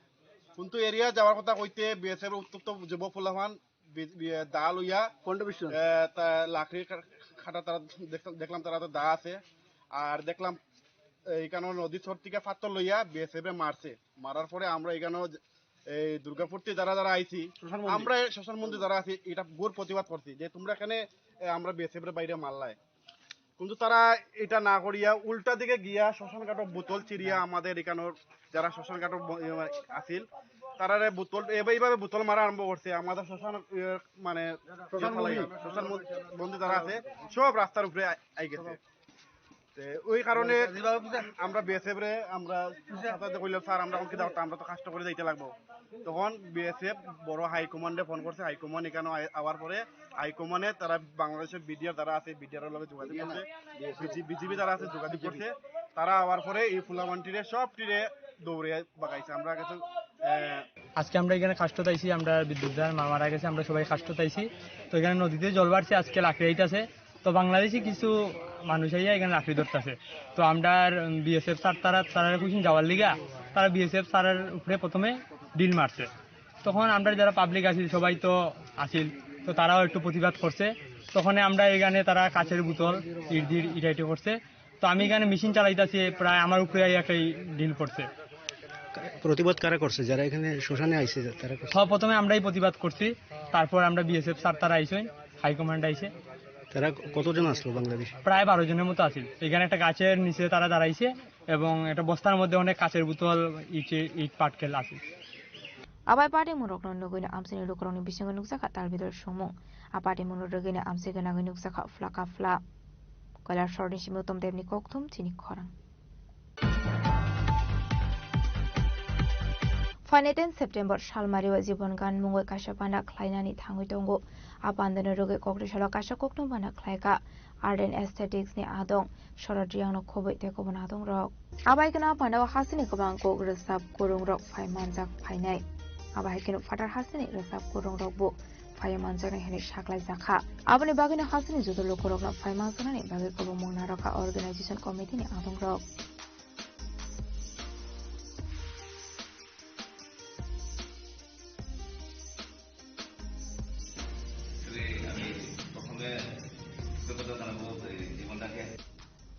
কিন্তু এরিয়া যাওয়ার কথা কইতে বিএসএফ উত্তপ্ত যুবক ফুলাহান দা লইয়া লাকড়ি খাটা তারা দেখলাম তারা তো দা আছে, আর দেখলাম এখানে নদীর চর থেকে পাথর লইয়া বিএসএফ মারছে। মারার পরে আমরা এখানে এই দুর্গাপুরতে যারা আইছি, আমরা শ্মশান মন্দির যারা আছি এটা গোর প্রতিবাদ করছি যে তোমরা এখানে আমরা বিএসএফ এর বাইরে মারলাই, কিন্তু তারা এটা না করিয়া উল্টা দিকে গিয়া শ্মশান ঘাট বোতল চিরিয়া আমাদের এখানে যারা শ্মশান ঘাট আছিল তারারে বোতল এইভাবে বোতল মারা আরম্ভ করছে। আমাদের শ্মশান মানে শ্মশান মন্দির যারা আছে সব রাস্তার উপরে আই গেছে। ওই কারণে আমরা বিএসএফ রে আমরা কইলাম স্যার আমরা কি দাও, আমরা তো কষ্ট করে যাইতে লাগবো। তখন বিএসএফ বড় হাইকমান্ডে ফোন করছে, হাইকমান্ড এখানে আওয়ার পরে হাইকমান্ডে তারা বাংলাদেশের বিডিআর যারা আছে বিডিআর লগে যোগাযোগ করছে, বিজিবি যারা আছে যোগাযোগ করছে, তারা আওয়ার পরে এই ফুলামানটিরে সব টিরে দৌড়ে বাগাইছে। আমরা কাছে আজকে আমরা এখানে কাষ্ট তাইছি, আমরা বিদ্যুৎ মারা গেছে, আমরা সবাই কাষ্ট তাইছি। তো এখানে নদীতে জল বাড়ছে, আজকে লাকড়ি আইতাছে। তো বাংলাদেশি কিছু মানুষ আইয়া এখানে লাকড়ি ধরতেছে। তো আমরা বিএসএফ স্যার তারা কুইন যাওয়ার লিগা তারা বিএসএফ স্যারের উপরে প্রথমে ডিল মারছে। তখন আমরা যারা পাবলিক আছি সবাই তো আসিল, তো তারাও একটু প্রতিবাদ করছে। তখন আমরা এখানে তারা কাচের বোতল ইটাইটি করছে। তো আমি এখানে মেশিন চালাইতেছি, প্রায় আমার উপরে একটা ডিল করছে। প্রতিবাদ কারা করছে? যারা এখানে শ্মশানে আইছে তারা? সব প্রথমে আমরাই প্রতিবাদ করছি, তারপর আমরা বিএসএফ স্যার তারা আইসেন, হাইকমান্ড আইসে। তারা কতজন আসলো বাংলাদেশ? প্রায় 12 জনের মতো আছিল। এখানে একটা গাছের নিচে তারা দাঁড়াইছে এবং একটা বস্তার মধ্যে অনেক কাচের বোতল ইট পাটকেল আছে। আবাই পাটে মুরকন লগইনা আমসিনি লুকরংনি বিসঙ্গ নুকসাখা তার ভিতর সমু আপাটে মুনরগিনা আমসি গনাগৈ নুকসাখা ফ্লাকা ফ্লা কয়লার সরনি সিমতম দেবনি কোকথুম চিনি খরাং। फाइनेटेन सेप्टेम्बर सालमारिव जीवन गान मुंगै काशा बाना ख्लाइनानि थाङै दंगो आपान्दनो रोगै कक्रेसाला काशा कोकनो बाना ख्लाइका आर्डेन एस्थेटिक्स नि आदं शरद्रियांनो खबै तेको बना दं रक आबाइकना पानाव हासिनि गोबां को रसाब गुरुं रक फाइमानजाक फाइनाय आबाइकनो फाटार हासिनि रसाब गुरुं रक बु फाइमानजाक हेने साख्लाय जाखा आबनि बागिनो हासिनि जुदो लोकरकना फाइमानजाकनि बागै कबो मुंना रका अर्गानाइजेशन कमिटि नि आदं रक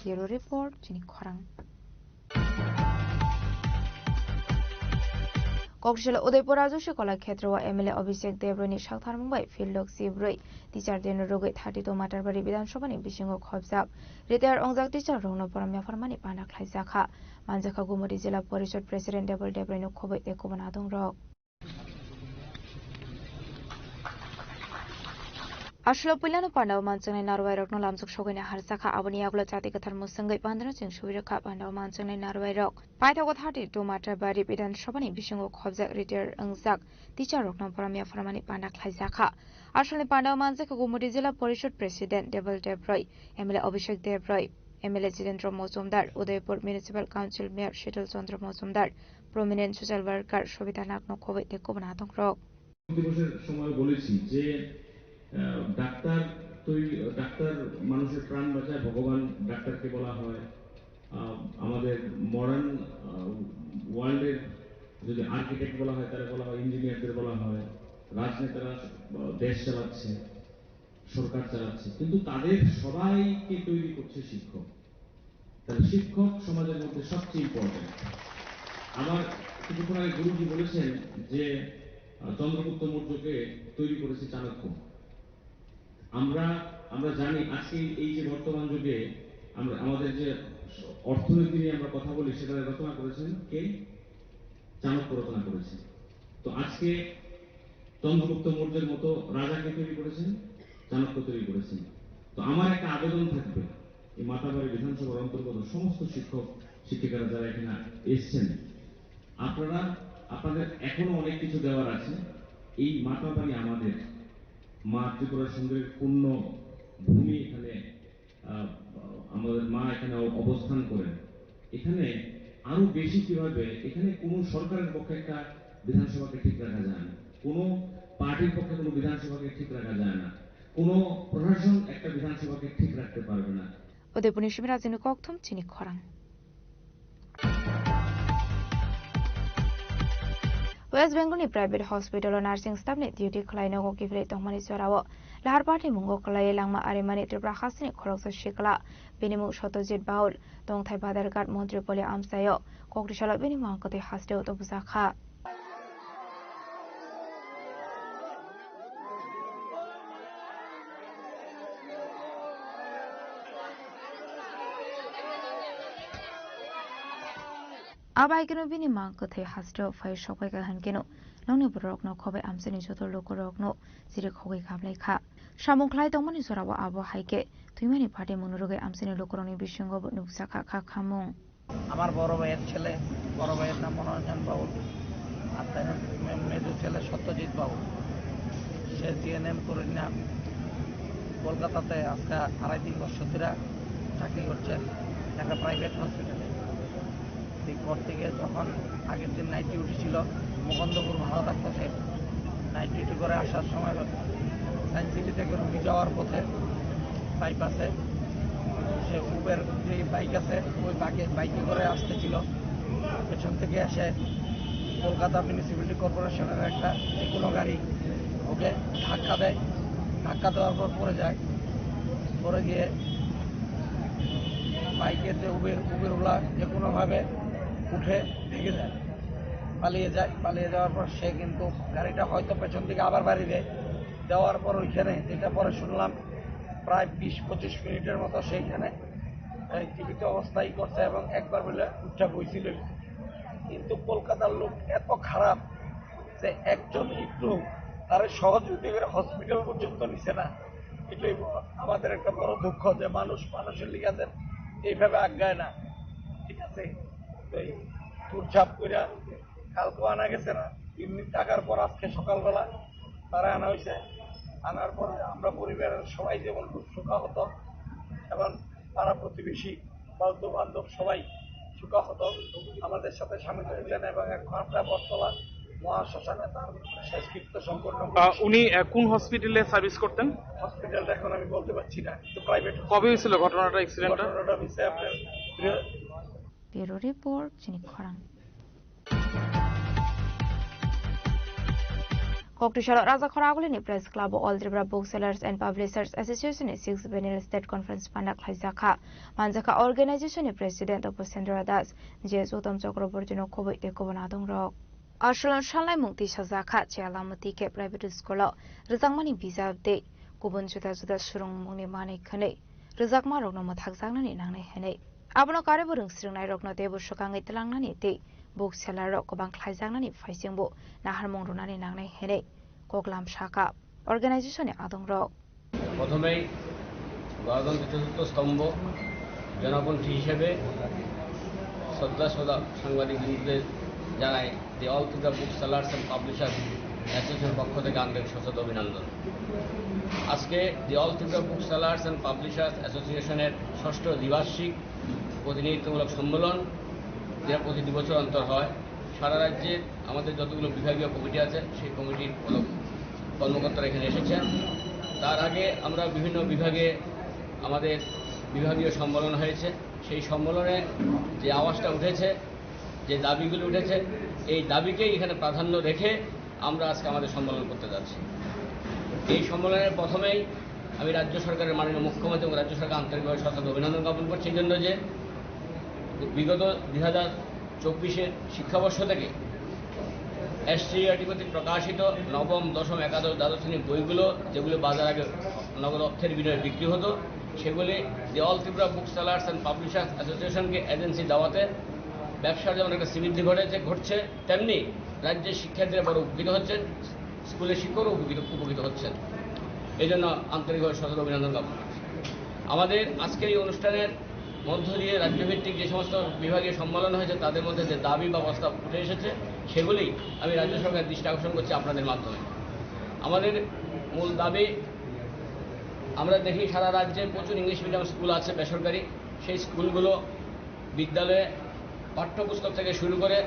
Bureau Report, Jenny Korang. Kokshila Udaipur Rajoshi Kalakshetra MLA Abhishek Debroni Shakthar Mumbai Philok Sibroi Teacher Denu Rogai 32 Matarbari Bidan Sabhani Bisingo Khobjak Retire Ongjak Teacher Rongno Paramya Farmani Pana Khlaijaka Manjaka Gumari Jila Porishad President Debol Debroni Khobai Tekobana Dongrok Ashla Pulano Pandau Manchang Narwai Rock no Lamsuk Shogana Harsaka Abani Agla Chatikathar Musangai Pandra Sing Shubiraka Pandau Manchang Narwai Rock Paithago 32 Matarbari Bidan Sabhani Bisingo Khobjak Retire Ongjak Teacher Rock no Paramya Farmani Pana Khlaijaka Ashla Pandau Manjaka Gumari Jila Porishad President Debol Debroi MLA Abhishek Debroi MLA Jitendra Mozumdar Udaipur Municipal Council Mayor Sheetal Chandra Mozumdar Prominent Social Worker Shobita Nakno Khobai Tekobana Dongrok সময় বলেছি যে doctor মানুষের প্রাণ বাঁচায় ভগবান ডাক্তারকে বলা হয় আমাদের মডার্ন ওয়ার্ল্ডের যদি আর্কিটেক্ট বলা হয় তাহলে বলা হয় ইঞ্জিনিয়ারদের বলা হয় রাজনেতারা দেশ চালাচ্ছে সরকার চালাচ্ছে কিন্তু তাদের সবাইকে তৈরি করছে শিক্ষক তাহলে শিক্ষক সমাজের মধ্যে সবচেয়ে ইম্পর্টেন্ট আমার কিছুক্ষণ আগে গুরুজি বলেছেন যে চন্দ্রগুপ্ত মৌর্যকে তৈরি করেছে চাণক্য আমরা জানি আজকে এই যে বর্তমান যুগে আমরা আমাদের যে অর্থনীতি নিয়ে আমরা কথা বলি সেটা রচনা করেছেন কে চাণক্য রচনা করেছেন তো আজকে চন্দ্রগুপ্ত মৌর্যের মতো রাজাকে তৈরি করেছেন চাণক্য তৈরি করেছেন তো আমার একটা আবেদন থাকবে এই মাতাবাড়ি বিধানসভার অন্তর্গত সমস্ত শিক্ষক শিক্ষিকারা যারা এখানে এসছেন আপনাদের এখনো অনেক কিছু দেওয়ার আছে এই মাতাবাড়ি আমাদের মা ত্রিপুরা সুন্দরীর পূর্ণ ভূমি এখানে আমাদের মা এখানে অবস্থান করেন এখানে আরো বেশি কিভাবে এখানে কোনো সরকারের পক্ষে একটা বিধানসভাকে ঠিক রাখা যায় না কোনো পার্টির পক্ষে কোনো বিধানসভাকে ঠিক রাখা যায় না কোনো প্রশাসন একটা বিধানসভাকে ঠিক রাখতে পারবে না Udaipur Shimrazinu Kokthum Chini Khorang West Bengal ni private hospital or nursing staff ni duty khlaino ko kifle tongmani sorawo lahar party mungo khlai langma aremani tripura khasini khoroksa shikla benimu shotojit baul tongthai badargat montri pole amsayo kokrishala benimu angkote haste to busakha Abai keno bini mang ko the hasto phai shokai ka han keno nongni borok no khobe amseni jotor lokorok no sire khogai khablai kha samung khlai tongmani sorawa abo haike tuimani phate monuroge amseni lokoroni bisingo nuksa kha kha khamung আমার বড় ভাইয়ের ছেলে বড় ভাইয়ের নাম মনোরঞ্জন বাবু আর তার মেজো ছেলে সত্যজিৎ বাবু সে জিএনএম করে না কলকাতাতে আজকে 2.5 বছর ধরে চাকরি করছেন একটা প্রাইভেট হসপিটালে ঘর থেকে যখন আগের দিন নাইট ডিউটি ছিল মুকুন্দপুর ভালো থাকতেছে নাইট ডিউটি করে আসার সময় সায়েন্স সিটি থেকে রুগী যাওয়ার পথে বাইপাসে সে উবের যে বাইক আছে ওই বাইকে করে আসতেছিল পেছন থেকে এসে কলকাতা মিউনিসিপ্যালিটি কর্পোরেশনের একটা যে কোনো গাড়ি ওকে ধাক্কা দেয় ধাক্কা দেওয়ার পর পড়ে যায় পড়ে গিয়ে বাইকের যে উবেরওয়ালা যে কোনোভাবে উঠে ভেঙে যায় পালিয়ে যাওয়ার পর সে কিন্তু গাড়িটা হয়তো পেছন দিকে আবার বাড়ি দেওয়ার পর ওইখানে যেটা পরে শুনলাম প্রায় 20-25 মিনিটের মতো সেইখানে জীবিত অবস্থায় করছে এবং একবার বলে উঠা বইছিল কিন্তু কলকাতার লোক এত খারাপ যে একজন একটু তার সহযোগিতা করে হসপিটাল পর্যন্ত নিছে না এটাই আমাদের একটা বড় দুঃখ যে মানুষের লিগাদের এইভাবে আজ্ঞায় না ঠিক আছে তুরছাপ করে কালকে আনা গেছে না 3 দিন থাকার পর আজকে সকালবেলা তারা আনা হয়েছে আনার পরে আমরা পরিবারের সবাই যেমন খুব শোকাহত এবং পাড়া প্রতিবেশী বন্ধু বান্ধব সবাই শোকাহত আমাদের সাথে সামিল হয়েছেন এবং এখন আমরা বটতলা মহাশ্মশানে তার শেষকৃত্য সম্পন্ন উনি কোন হসপিটালে সার্ভিস করতেন হসপিটালটা এখন আমি বলতে পারছি না কিন্তু প্রাইভেট কবে হয়েছিল ঘটনাটা অ্যাক্সিডেন্টটা হয়েছে আপনার Bureau Report Chini Khorang Koktishala Raja Khoragulini Press Club All Tripura Booksellers and Publishers Association 6th Biennial State Conference Pandak Khlaijaka Manjaka Organization President Upasendra Das JS Uttam Chakraborty no Khoboi Tekobana Dongrok Arsalan Shalai Mukti Shazaka Chalamati ke private school Rizakmani visa de Gubun Juda Juda Surung Muni Mani Kane Rizakma Rogno Mathakzangani Nane Hene Abono Karaburung Srinai Rogno Debu Shokang Itlangani de Bookseller Rokobang Klazangani Faisingbo Naharmong Runani Nane Hene Goglam Shaka Organization Adong Rock Prothomei গণতন্ত্রের চতুর্থ স্তম্ভ জনকণ্ঠী হিসেবে শ্রদ্ধা সাংবাদিক বৃন্দদের জানাই the All Tripura book sellers and publishers অ্যাসোসিয়েশনের পক্ষ থেকে আন্তরিক সশ্রদ্ধ অভিনন্দন। আজকে the All Tripura book sellers and publishers অ্যাসোসিয়েশনের ৬ষ্ঠ দ্বিবার্ষিক প্রতিনিধিত্বমূলক সম্মেলন যেটা প্রতি ২ বছর অন্তর হয়। সারা রাজ্যে আমাদের যতগুলো বিভাগীয় কমিটি আছে সেই কমিটির কর্মকর্তারা এখানে এসেছেন। তার আগে আমরা বিভিন্ন বিভাগে আমাদের বিভাগীয় সম্মেলন হয়েছে। সেই সম্মেলনে যে আওয়াজটা উঠেছে, যে দাবিগুলো উঠেছে, এই দাবিকেই এখানে প্রাধান্য রেখে আমরা আজকে আমাদের সম্মেলন করতে যাচ্ছি। এই সম্মেলনের প্রথমেই আমি রাজ্য সরকারের মাননীয় মুখ্যমন্ত্রী এবং রাজ্য সরকার আন্তরিকভাবে সশ্রদ্ধ অভিনন্দন জ্ঞাপন করছি এই জন্য যে বিগত ২০২৪-এর শিক্ষাবর্ষ থেকে এসসিইআরটি কর্তৃক প্রকাশিত নবম, দশম, একাদশ, দ্বাদশ শ্রেণীর বইগুলো যেগুলো বাজার আগে নগদ অর্থের বিনিময়ে বিক্রি হতো সেগুলি the All Tripura book sellers and publishers অ্যাসোসিয়েশনকে এজেন্সি দেওয়াতে ব্যবসার যেমন একটা শ্রীবৃদ্ধি ঘটছে তেমনি রাজ্যের শিক্ষার্থীরা বড় উপকৃত হচ্ছেন, স্কুলের শিক্ষকও উপকৃত হচ্ছেন। এই জন্য আন্তরিকভাবে সশ্রদ্ধ অভিনন্দন জ্ঞাপন করছি। আমাদের আজকের এই অনুষ্ঠানের মধ্য দিয়ে রাজ্যভিত্তিক যে সমস্ত বিভাগীয় সম্মেলন হয়েছে তাদের মধ্যে যে দাবি বা প্রস্তাব উঠে এসেছে সেগুলি আমি রাজ্য সরকারের দৃষ্টি আকর্ষণ করছি আপনাদের মাধ্যমে। আমাদের মূল দাবি, আমরা দেখি সারা রাজ্যে প্রচুর ইংলিশ মিডিয়াম স্কুল আছে বেসরকারি, সেই স্কুলগুলো বিদ্যালয়ে পাঠ্যপুস্তক থেকে শুরু করে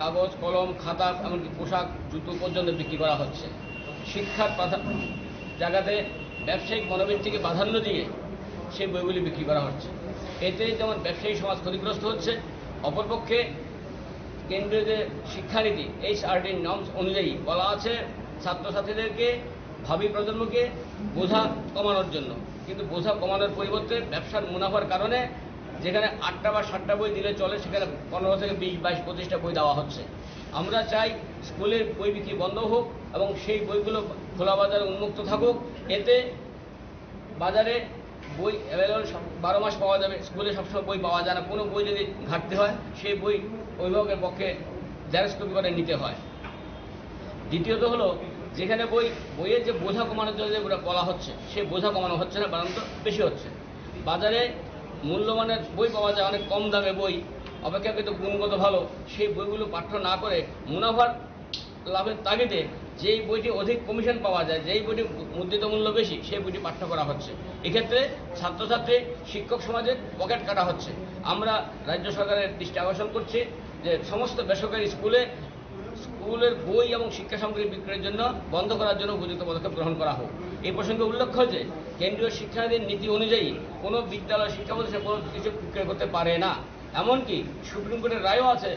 কাগজ, কলম, খাতা, এমনকি পোশাক, জুতো পর্যন্ত বিক্রি করা হচ্ছে। শিক্ষার জায়গাতে ব্যবসায়িক মনোবৃত্তিকে প্রাধান্য দিয়ে সেই বইগুলি বিক্রি করা হচ্ছে। এতে যেমন ব্যবসায়ী সমাজ ক্ষতিগ্রস্ত হচ্ছে, অপরপক্ষে কেন্দ্রীয় যে শিক্ষানীতি HRD নর্মস অনুযায়ী বলা আছে ছাত্রছাত্রীদেরকে, ভাবি প্রজন্মকে বোঝা কমানোর জন্য, কিন্তু বোঝা কমানোর পরিবর্তে ব্যবসার মুনাফার কারণে যেখানে 8টা বা 7টা বই দিলে চলে সেখানে 15 থেকে 20, 22, 25টা বই দেওয়া হচ্ছে। আমরা চাই স্কুলের বই বিক্রি বন্ধ হোক এবং সেই বইগুলো খোলা বাজারে উন্মুক্ত থাকুক। এতে বাজারে বই অ্যাভেলেবল 12 মাস পাওয়া যাবে। স্কুলে সবসময় বই পাওয়া যায় না, কোনো বই যদি ঘাটতি হয় সেই বই অভিভাবকের পক্ষে জেরক্স কপি করে নিতে হয়। দ্বিতীয়ত হলো যেখানে বইয়ের যে বোঝা কমানোর জন্য যে বলা হচ্ছে সেই বোঝা কমানো হচ্ছে না, বরঞ্চ বেশি হচ্ছে। বাজারে মূল্যমানের বই পাওয়া যায়, অনেক কম দামে বই, অপেক্ষাকৃত গুণগত ভালো, সেই বইগুলো পাঠ্য না করে মুনাফার লাভের তাগিদে যেই বইটি অধিক কমিশন পাওয়া যায়, যেই বইটি মুদ্রিত মূল্য বেশি, সেই বইটি পাঠ্য করা হচ্ছে। এক্ষেত্রে ছাত্রছাত্রী, শিক্ষক সমাজের পকেট কাটা হচ্ছে। আমরা রাজ্য সরকারের দৃষ্টি আকর্ষণ করছি যে সমস্ত বেসরকারি স্কুলের বই এবং শিক্ষা সামগ্রী বিক্রয়ের জন্য বন্ধ করার জন্য উপযুক্ত পদক্ষেপ গ্রহণ করা হোক। এই প্রসঙ্গে উল্লেখ্য যে কেন্দ্রীয় শিক্ষানীতির নীতি অনুযায়ী কোনো বিদ্যালয়, শিক্ষা প্রতিষ্ঠান কোনো কিছু বিক্রয় করতে পারে না। এমনকি সুপ্রিম কোর্টের রায়ও আছে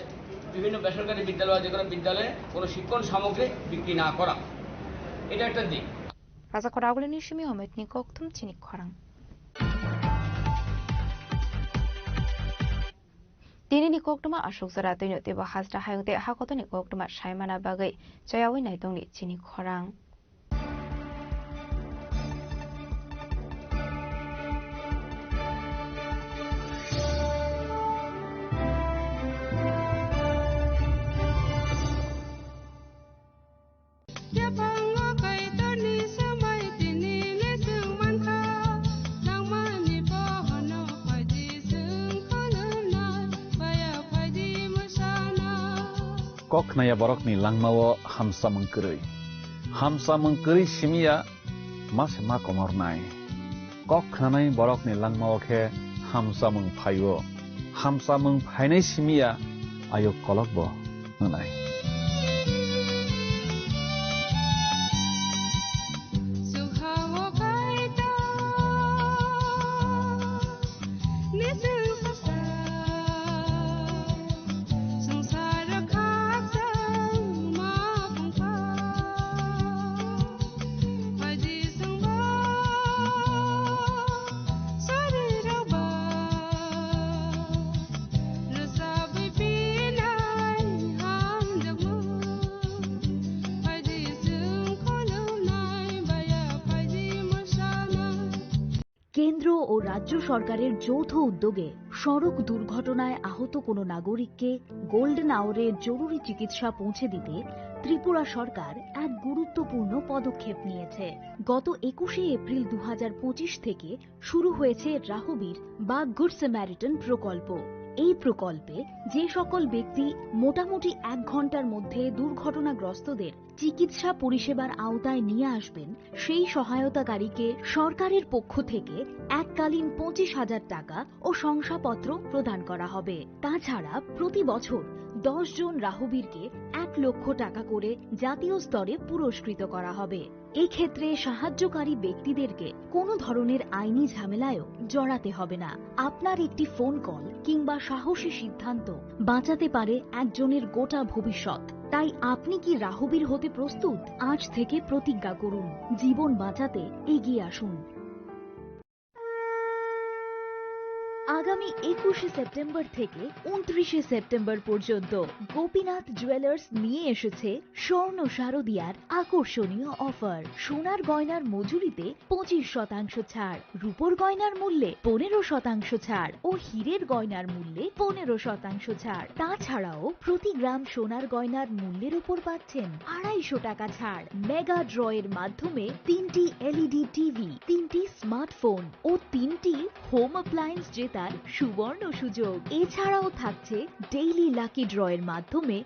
বিভিন্ন বেসরকারি বিদ্যালয়, যে কোনো বিদ্যালয়ে কোনো শিক্ষণ সামগ্রী বিক্রি না করা। এটা একটা দিক। রাজা করাগুলি নিশমি অমিতনি কক্তুম চিনি খরাং Dinini koktuma ashok zara tino tiba hasra hayungte hakotoni koktuma shaimana bagai chayawi naitongni chini khorang. Kok naya borok ni langmawo hamsa mengkeri simia mas ma komor nai. Kok nanai borok ni langmawo ke hamsa mengphainai simia ayo kolok bo nanai. কেন্দ্র ও রাজ্য সরকারের যৌথ উদ্যোগে সড়ক দুর্ঘটনায় আহত কোনো নাগরিককে গোল্ডেন আওয়ারে জরুরি চিকিৎসা পৌঁছে দিতে ত্রিপুরা সরকার এক গুরুত্বপূর্ণ পদক্ষেপ নিয়েছে। গত 21শে এপ্রিল 2025 থেকে শুরু হয়েছে রাহবীর বা গুড স্যামারিটান প্রকল্প। এই প্রকল্পে যে সকল ব্যক্তি মোটামুটি 1 ঘন্টার মধ্যে দুর্ঘটনাগ্রস্তদের চিকিৎসা পরিষেবার আওতায় নিয়ে আসবেন, সেই সহায়তাকারীকে সরকারের পক্ষ থেকে এককালীন 25,000 টাকা ও শংসাপত্র প্রদান করা হবে। তাছাড়া প্রতি বছর 10 জন রাহবীরকে 1 লক্ষ টাকা করে জাতীয় স্তরে পুরস্কৃত করা হবে। এক্ষেত্রে সাহায্যকারী ব্যক্তিদেরকে কোনো ধরনের আইনি ঝামেলায়ও জড়াতে হবে না। আপনার একটি ফোন কল কিংবা সাহসী সিদ্ধান্ত বাঁচাতে পারে একজনের গোটা ভবিষ্যৎ। তাই আপনি কি রাহবীর হতে প্রস্তুত? আজ থেকে প্রতিজ্ঞা করুন, জীবন বাঁচাতে এগিয়ে আসুন। আগামী 21শে সেপ্টেম্বর থেকে 29শে সেপ্টেম্বর পর্যন্ত গোপীনাথ জুয়েলার্স নিয়ে এসেছে স্বর্ণ শারদিয়ার আকর্ষণীয় অফার। সোনার গয়নার মজুরিতে 25% ছাড়, রূপোর গয়নার মূল্যে 15% ছাড় ও হীরের গয়নার মূল্যে 15% ছাড়। তাছাড়াও প্রতি গ্রাম সোনার গয়নার মূল্যের উপর পাচ্ছেন 250 টাকা ছাড়। মেগা ড্রয়ের মাধ্যমে 3টি এলইডি টিভি, 3টি স্মার্টফোন ও 3টি হোম অ্যাপ্লায়েন্স জেতার সুবর্ণ সুযোগ। এছাড়াও থাকছে ডেইলি লাকি ড্রয়ের মাধ্যমে